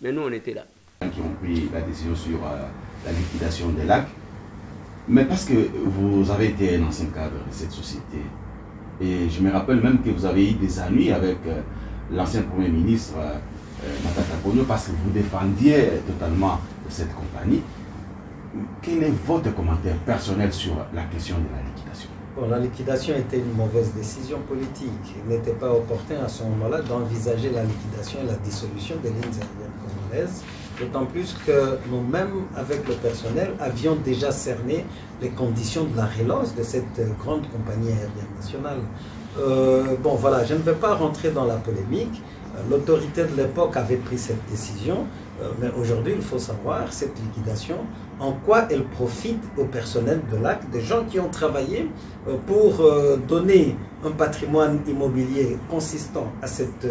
Mais nous on était là. Qui ont pris la décision sur la liquidation des lacs, mais parce que vous avez été un ancien cadre de cette société, et je me rappelle même que vous avez eu des ennuis avec l'ancien Premier ministre Matata Ponyo parce que vous défendiez totalement cette compagnie. Quel est votre commentaire personnel sur la question de la liquidation? Bon, la liquidation était une mauvaise décision politique. Il n'était pas opportun à ce moment-là d'envisager la liquidation et la dissolution des lignes aériennes congolaises. D'autant plus que nous-mêmes, avec le personnel, avions déjà cerné les conditions de la relance de cette grande compagnie aérienne nationale. Bon, voilà, je ne vais pas rentrer dans la polémique. L'autorité de l'époque avait pris cette décision, mais aujourd'hui, il faut savoir, cette liquidation, en quoi elle profite au personnel de l'AC, des gens qui ont travaillé pour donner un patrimoine immobilier consistant à cette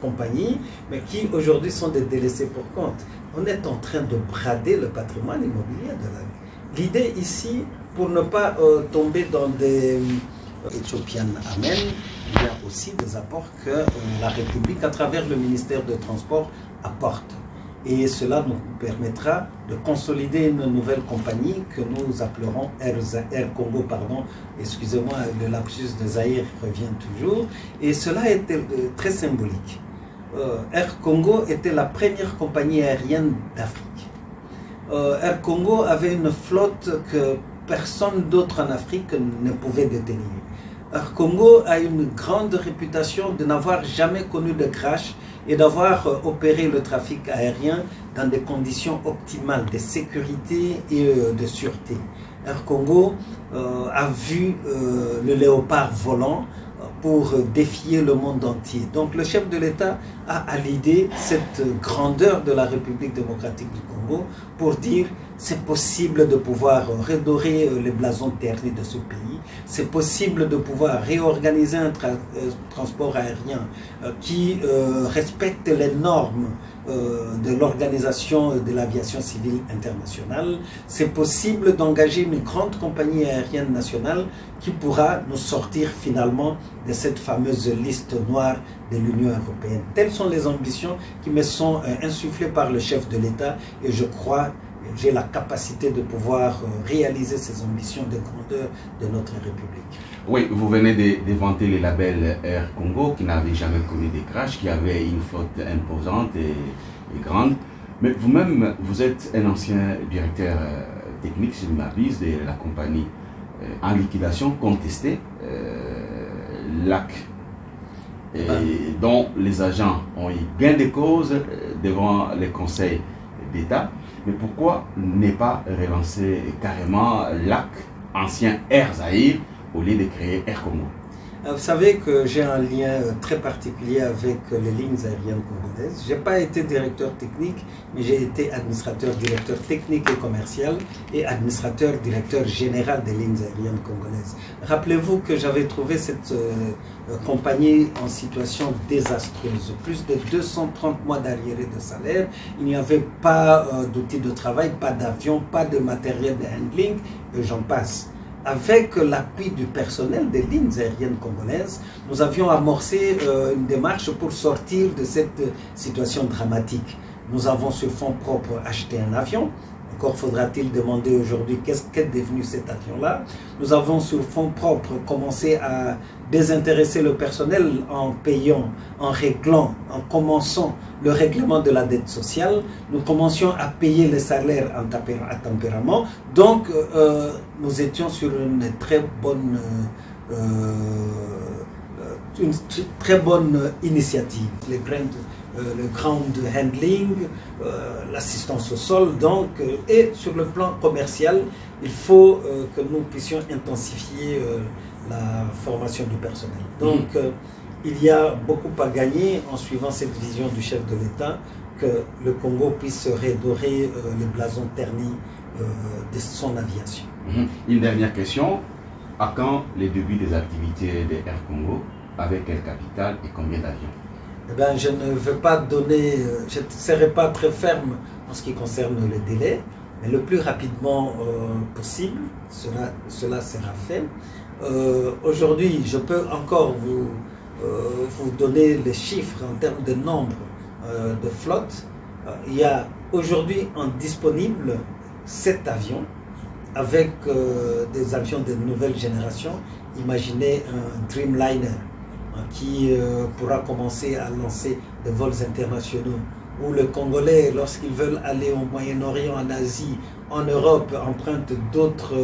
compagnie, mais qui aujourd'hui sont des délaissés pour compte. On est en train de brader le patrimoine immobilier de l'AC. L'idée ici, pour ne pas tomber dans des Ethiopian Amen, il y a aussi des apports que la République, à travers le ministère de Transport, apporte. Et cela nous permettra de consolider une nouvelle compagnie que nous appellerons Air Congo, pardon, excusez-moi, le lapsus de Zaïre revient toujours. Et cela était très symbolique. Air Congo était la première compagnie aérienne d'Afrique. Air Congo avait une flotte que personne d'autre en Afrique ne pouvait détenir. Air Congo a une grande réputation de n'avoir jamais connu de crash et d'avoir opéré le trafic aérien dans des conditions optimales de sécurité et de sûreté. Air Congo a vu le léopard volant pour défier le monde entier. Donc le chef de l'État a à l'idée cette grandeur de la République démocratique du Congo pour dire c'est possible de pouvoir redorer les blasons ternis de ce pays, c'est possible de pouvoir réorganiser un transport aérien qui respecte les normes de l'organisation de l'aviation civile internationale, c'est possible d'engager une grande compagnie aérienne nationale qui pourra nous sortir finalement de cette fameuse liste noire de l'Union européenne. Telles sont les ambitions qui me sont insufflées par le chef de l'État et je crois j'ai la capacité de pouvoir réaliser ces ambitions de grandeur de notre République. Oui, vous venez de vanter les labels Air Congo qui n'avaient jamais connu des crashs, qui avaient une flotte imposante et grande. Mais vous-même, vous êtes un ancien directeur technique, si je ne m'abuse, de la compagnie en liquidation contestée, LAC, dont les agents ont eu gain de cause devant les conseils d'État. Mais pourquoi ne pas relancer carrément LAC, ancien Air Zaïre, au lieu de créer Air Congo? Vous savez que j'ai un lien très particulier avec les lignes aériennes congolaises. Je n'ai pas été directeur technique, mais j'ai été administrateur, directeur technique et commercial et administrateur, directeur général des lignes aériennes congolaises. Rappelez-vous que j'avais trouvé cette compagnie en situation désastreuse. Plus de 230 mois d'arriérés de salaire. Il n'y avait pas d'outils de travail, pas d'avion, pas de matériel de handling, et j'en passe. Avec l'appui du personnel des lignes aériennes congolaises, nous avions amorcé une démarche pour sortir de cette situation dramatique. Nous avons sur fonds propres acheté un avion. Encore faudra-t-il demander aujourd'hui qu'est devenu cet avion-là. Nous avons sur fonds propres commencé à désintéresser le personnel en payant, en réglant, en commençant le règlement de la dette sociale. Nous commencions à payer les salaires à tempérament. Donc, nous étions sur une très bonne initiative. Le ground handling, l'assistance au sol, donc, et sur le plan commercial, il faut que nous puissions intensifier la formation du personnel. Donc, il y a beaucoup à gagner en suivant cette vision du chef de l'État, que le Congo puisse redorer les blasons ternis de son aviation. Une dernière question, à quand les débuts des activités de Air Congo, avec quel capital et combien d'avions? Eh bien, je ne veux pas donner, je ne serai pas très ferme en ce qui concerne le délai, mais le plus rapidement possible, cela sera fait. Aujourd'hui, je peux encore vous donner les chiffres en termes de nombre de flottes. Il y a aujourd'hui en disponible 7 avions avec des avions de nouvelle génération. Imaginez un Dreamliner qui pourra commencer à lancer des vols internationaux, où les Congolais, lorsqu'ils veulent aller au Moyen-Orient, en Asie, en Europe, empruntent d'autres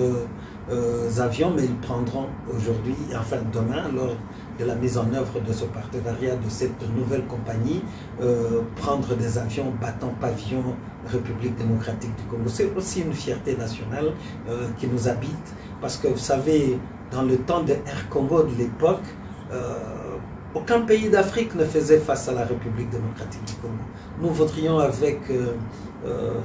avions, mais ils prendront aujourd'hui, enfin demain, lors de la mise en œuvre de ce partenariat, de cette nouvelle compagnie, prendre des avions battant pavillon République démocratique du Congo. C'est aussi une fierté nationale qui nous habite, parce que vous savez, dans le temps de Air Congo de l'époque, aucun pays d'Afrique ne faisait face à la République démocratique du Congo. Nous voudrions avec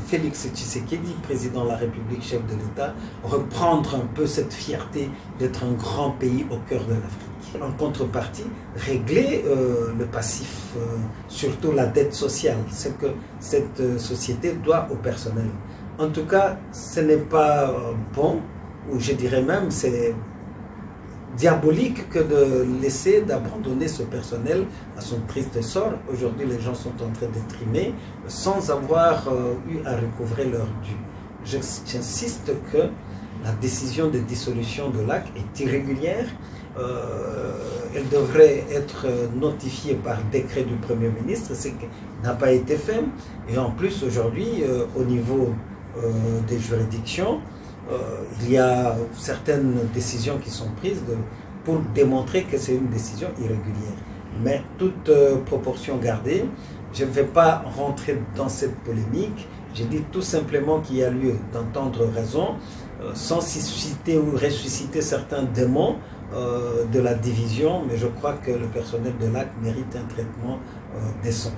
Félix Tshisekedi, président de la République, chef de l'État, reprendre un peu cette fierté d'être un grand pays au cœur de l'Afrique. En contrepartie, régler le passif, surtout la dette sociale, c'est que cette société doit au personnel. En tout cas, ce n'est pas bon, ou je dirais même c'est diabolique que de laisser, d'abandonner ce personnel à son triste sort. Aujourd'hui, les gens sont en train d'être trimés sans avoir eu à recouvrer leur dû. J'insiste que la décision de dissolution de l'AC est irrégulière. Elle devrait être notifiée par décret du Premier ministre, ce qui n'a pas été fait. Et en plus, aujourd'hui, au niveau des juridictions, il y a certaines décisions qui sont prises pour démontrer que c'est une décision irrégulière. Mais toute proportion gardée, je ne vais pas rentrer dans cette polémique. J'ai dit tout simplement qu'il y a lieu d'entendre raison, sans susciter ou ressusciter certains démons de la division, mais je crois que le personnel de l'AC mérite un traitement décent.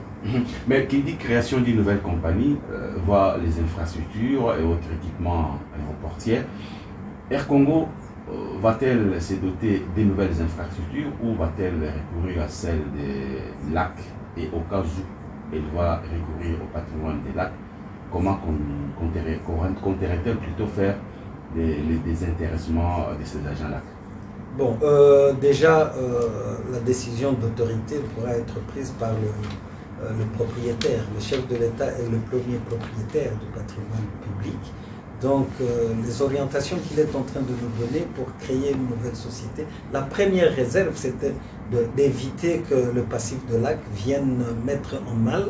Mais qui dit création d'une nouvelle compagnie voit les infrastructures et autres équipements aéroportiers. Air Congo va-t-elle se doter des nouvelles infrastructures ou va-t-elle recourir à celles des lacs, et au cas où elle va recourir au patrimoine des lacs, comment compterait-elle plutôt faire les désintéressements de ces agents-là? Bon, déjà, la décision d'autorité pourra être prise par le propriétaire. Le chef de l'État est le premier propriétaire du patrimoine public. Donc, les orientations qu'il est en train de nous donner pour créer une nouvelle société, la première réserve, c'était d'éviter que le passif de l'AC vienne mettre en mal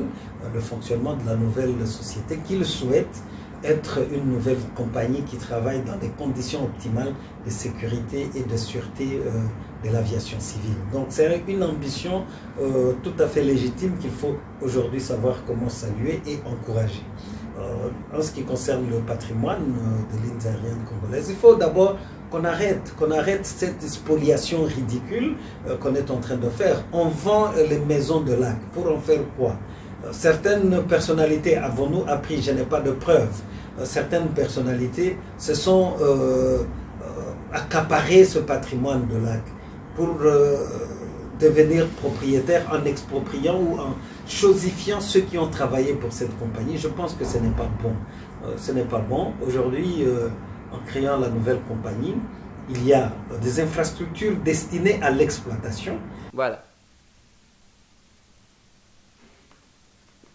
le fonctionnement de la nouvelle société qu'il souhaite être une nouvelle compagnie qui travaille dans des conditions optimales de sécurité et de sûreté de l'aviation civile. Donc c'est une ambition tout à fait légitime qu'il faut aujourd'hui savoir comment saluer et encourager. En ce qui concerne le patrimoine des lignes aériennes congolaises, il faut d'abord qu'on arrête cette spoliation ridicule qu'on est en train de faire. On vend les maisons de lac. Pour en faire quoi? Certaines personnalités, avons-nous appris, je n'ai pas de preuves, certaines personnalités se sont accaparées ce patrimoine de lac pour devenir propriétaires en expropriant ou en chosifiant ceux qui ont travaillé pour cette compagnie. Je pense que ce n'est pas bon. Ce n'est pas bon. Aujourd'hui, en créant la nouvelle compagnie, il y a des infrastructures destinées à l'exploitation. Voilà.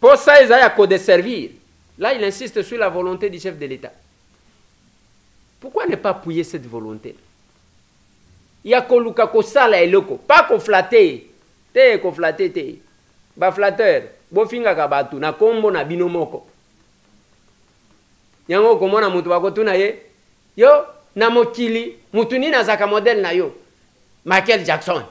Pour ça, ils ont de servir. Là, il insiste sur la volonté du chef de l'État. Pourquoi ne pas appuyer cette volonté? Il y a koluka ko sala eloko, pas ko flatter. Te ko flatter te. Ba flatteur, bo finga ka batu na kombo na bino moko. Yango komona mutu wako tuna ye. Yo, na mokili, mutu ni na zaka model na yo. Michael Jackson.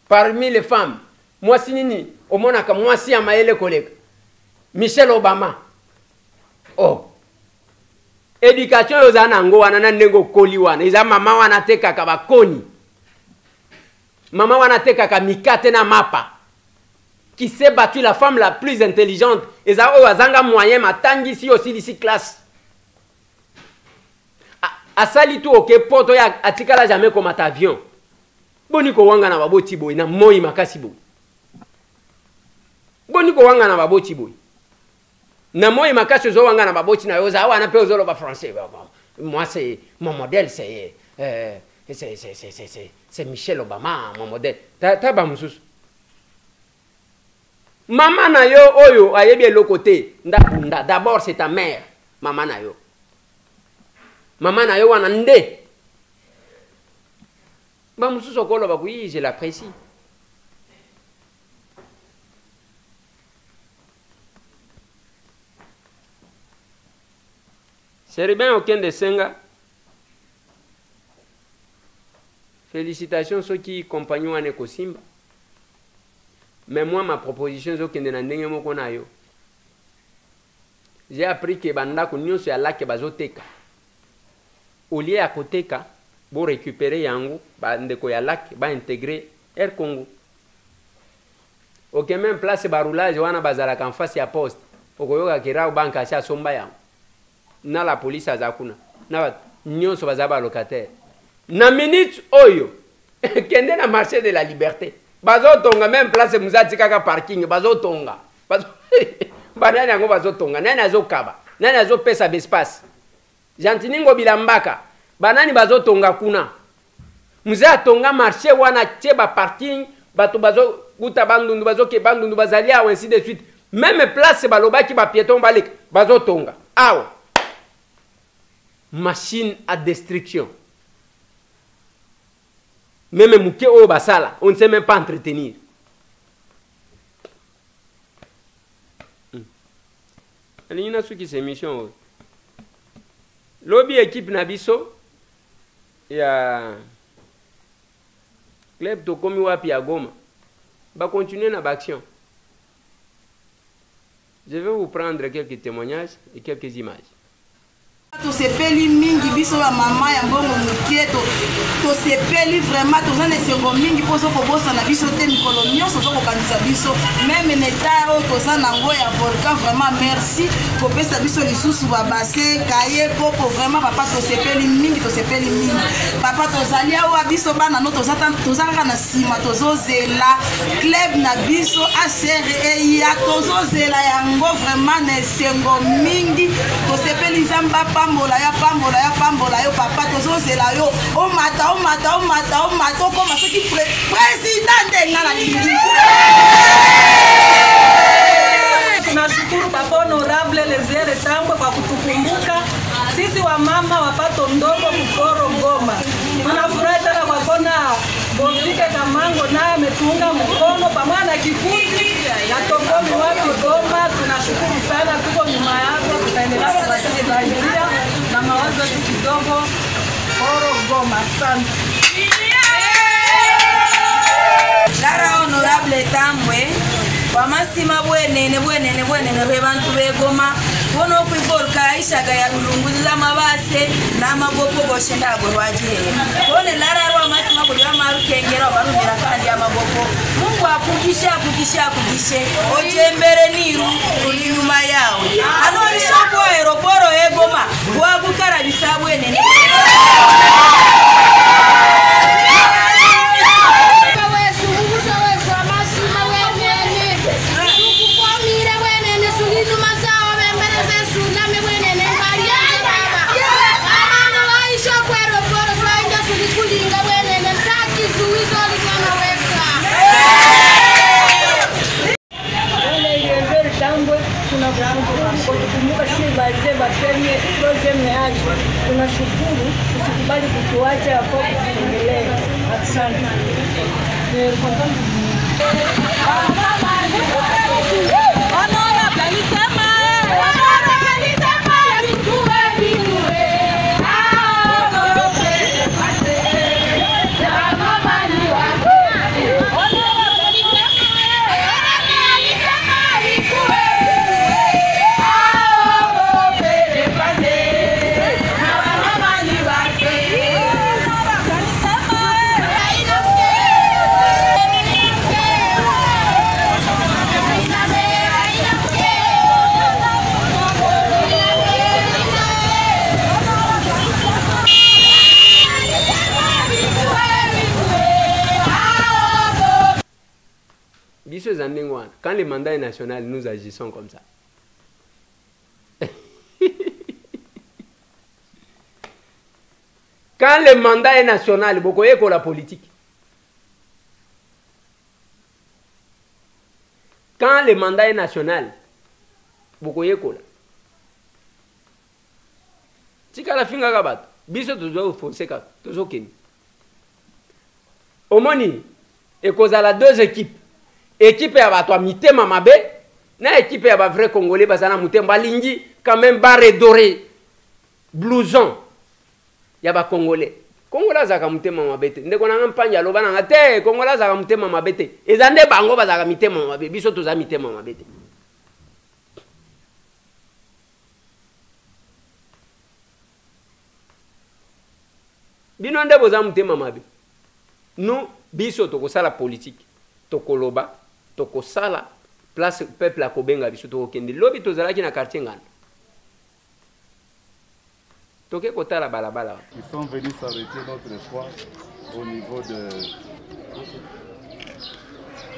Parmi les femmes, moi si nini, au monaka, moi si amaele collègue, Michelle Obama. Oh. Éducation yozanango wana nengo koli wana, iza mama wana teka kaba koni. Mama wana teka ka mikate na mapa. Qui s'est battu la femme la plus intelligente, iza o azanga moyen matangi si aussi d'ici classe. Asali tu oke poto ya atikala jamais comme avion. Boniko wanga na baboti boy na moi makasi boy. Boniko wanga na baboti boy. Na moi makasi zo wanga na baboti na yoza wana pe ozolo ba français. Moi c'est mon modèle c'est Michelle Obama mon modèle. Ta ba mususu. Maman na yo oyo ayebi lokote ndabunda d'abord c'est ta mère maman na yo. Maman na yo wana nde. Oui, je l'apprécie. C'est bien aucun de Senga. Félicitations ceux qui compagnons à Nekosimba. Mais moi, ma proposition, c'est que j'ai appris que Banda Kunyo c'est là que bazoteka. Au lieu à koteka, pour récupérer yango ba ndeko ya lac ba intégrer Air Congo. Ok, même place baroulage wana bazala en face ya poste okoyoka kirao banka cha somba yango na la police azakuna na nyonso bazaba locataire na minute oyo kende na marché de la liberté bazotonga même place muzati kaka parking bazotonga banani yango bazotonga nani azokaba nani azopesa bespace jantiningo bilambaka banani bazotonga kuna muze atonga marché wana teba parking bato bazo guta bandundu bazoke bandundu bazalia ou ainsi de suite même place balobaki ba piéton balek bazotonga awo machine à destruction même muke o basala on ne sait même pas entretenir. Ali ina suki se mission lobby équipe nabiso ya club to komi wapi ya Goma va continuer na action. Je vais vous prendre quelques témoignages et quelques images. Tosepeli mingi biso ya mama ya mbongo mukie tosepeli vraiment toza na esengo mingi poso kobosa na biso te mikolo nyonso tokokanisa biso même neta oyo toza nango ya volcan vraiment merci kopesa biso lisusu babase kaye popo vraiment papa tosepeli mingi papa tozali awa biso bana no toza kaka na nsima tozozela club na biso asere eya tozozela yango vraiment na esengo mingi tosepeli nzamba pambola ya pambola yo papa tozozela yo omata okoma soki président ndenga na lingi. Tunashukuru papa honorable Leziere Tambwe kwa kutukumbuka sisi wa mama wa pato ndogo Kuporo Goma. Tunafurahi tena kwa kuona Bonfike Kamango naye ametuunga mkono pamoja na kikundi na Tokomi wapi Goma. Tunashukuru sana, tuko nyuma yako, tutaendelea kuwasaidia na mawazo kidogo Kuporo Goma. Asante. Lara honorable Tambwe, Wamasima Bwenene Rebantu Begoma, Bono Pivorka Ishaga ya Lunguza Mabase, Namagopo Boshendago Waje. One Lara Wamasima Buyama Kengera Barumira Kandi Amagopo. Mungu akukisha Ojembere Niru uri nyuma yawe. Ano isoko aeroporo Egoma, Wagukara Bisabwene. Tunashukuru, usikubali kutuacha hapo kuendelea. Asante. Quand le mandat est national, nous agissons comme ça. Quand le mandat est national, vous voyez que la politique. Quand le mandat est national, vous voyez que si la fin de la biso toujours forcé toujours kin. Omoni et cause à la deux équipes. Équipe ya batwa mitema mabe na équipe ya ba vrai congolais bazana mutemba lingi quand même barre doré blouson ya ba congolais zaka mutema mabete ndeko na mpanja loba na te congolais zaka mutema mabete ezande bango bazaka mitema mabe biso toza mitema mabete bino nde boza mutema mabe nous biso tokosala politique tokoloba tokosala place peuple akobenga biso tokende lobi tozalaki na quartier ngana toke kotala balabala. Ils sont venus s'arrêter notre fois au niveau de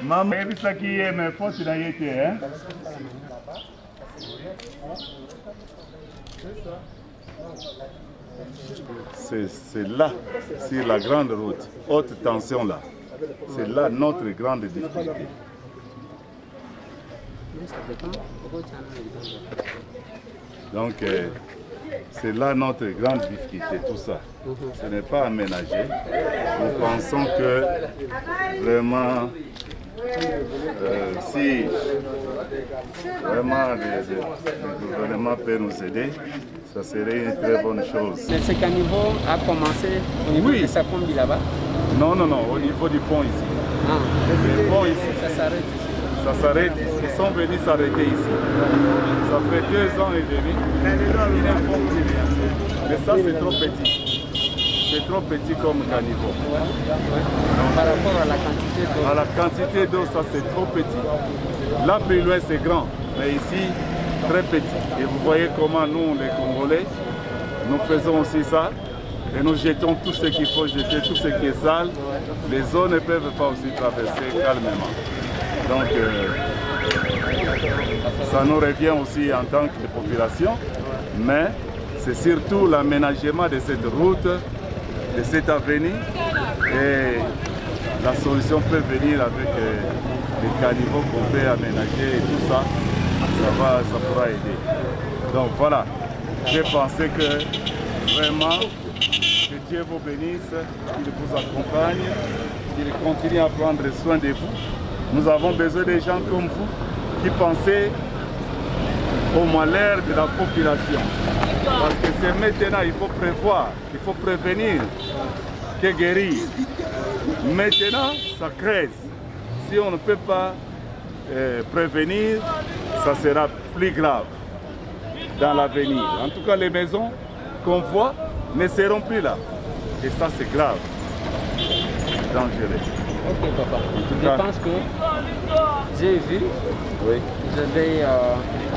Maman ça qui est mais faut il a été hein. C'est là sur la grande route haute tension là. C'est là notre grande difficulté. Donc, c'est là notre grande difficulté, tout ça. Ce n'est pas aménagé. Nous pensons que vraiment, si vraiment le gouvernement peut nous aider, ça serait une très bonne chose. Ce caniveau a commencé au niveau de sa combi là-bas? Non, au niveau du pont ici. Ah. Le pont ici. Ça s'arrête ici. Ça s'arrête ici. Ils sont venus s'arrêter ici. Ça fait 2 ans et demi. Il ne font plus rien. Mais ça, c'est trop petit. C'est trop petit comme caniveau. Donc, par rapport à la quantité d'eau. À la quantité d'eau, ça c'est trop petit. Là, plus loin, c'est grand. Mais ici, très petit. Et vous voyez comment nous, les Congolais, nous faisons aussi ça. Et nous jetons tout ce qu'il faut jeter, tout ce qui est sale. Les eaux ne peuvent pas aussi traverser calmement. Donc, ça nous revient aussi en tant que population. Mais c'est surtout l'aménagement de cette route, de cette avenue. Et la solution peut venir avec les caniveaux qu'on peut aménager et tout ça. Ça pourra aider. Donc voilà, j'ai pensé que vraiment, que Dieu vous bénisse, qu'il vous accompagne, qu'il continue à prendre soin de vous. Nous avons besoin de gens comme vous qui pensez au malheur de la population. Parce que c'est maintenant, il faut prévoir, il faut prévenir que guérir. Maintenant, ça crève. Si on ne peut pas prévenir, ça sera plus grave dans l'avenir. En tout cas, les maisons qu'on voit ne seront plus là. Et ça, c'est grave, dangereux. Ok, papa. Je pense que j'ai vu. Oui. Je vais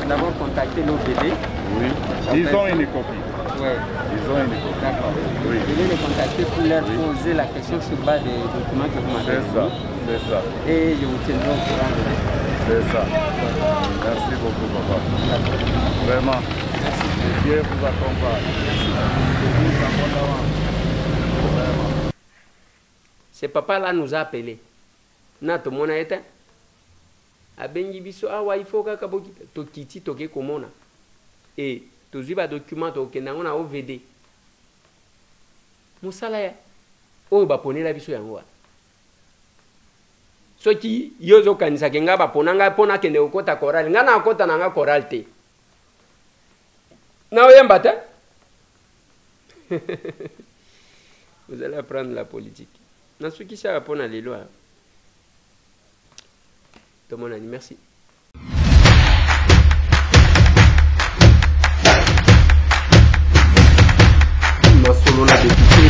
d'abord contacter l'OVD. Oui. Ils ont une copie. Oui. Ils ont une copie. D'accord. Oui. Je vais les contacter pour leur poser la question sur base des documents que vous m'avez dit. C'est ça. C'est ça. Et je vous tiendrai au courant de ça. C'est ça. Merci beaucoup, papa. Vraiment. Merci. Dieu vous accompagne. Ce papa-là nous a appelés. Nato mona eta. Abengi biso awa ifo kaka boki to kiti toke komona. Et to ziba document to kenda ngona OVD. Musala ya. Oyo baponela biso yango. Soki yozo kanisa kenga baponanga pona kende okota choral. Nga na akota nanga choral te. Na oyemba te. Vous allez apprendre la politique. Dans ce qui sert pour les lois. Tout mon ami, merci.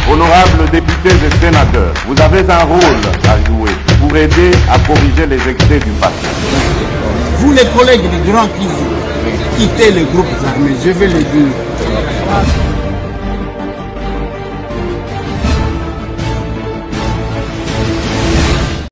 Honorables députés et sénateurs, vous avez un rôle à jouer pour aider à corriger les excès du passé. Vous les collègues du Grand Kivu, quittez les groupes armés, je vais le dire.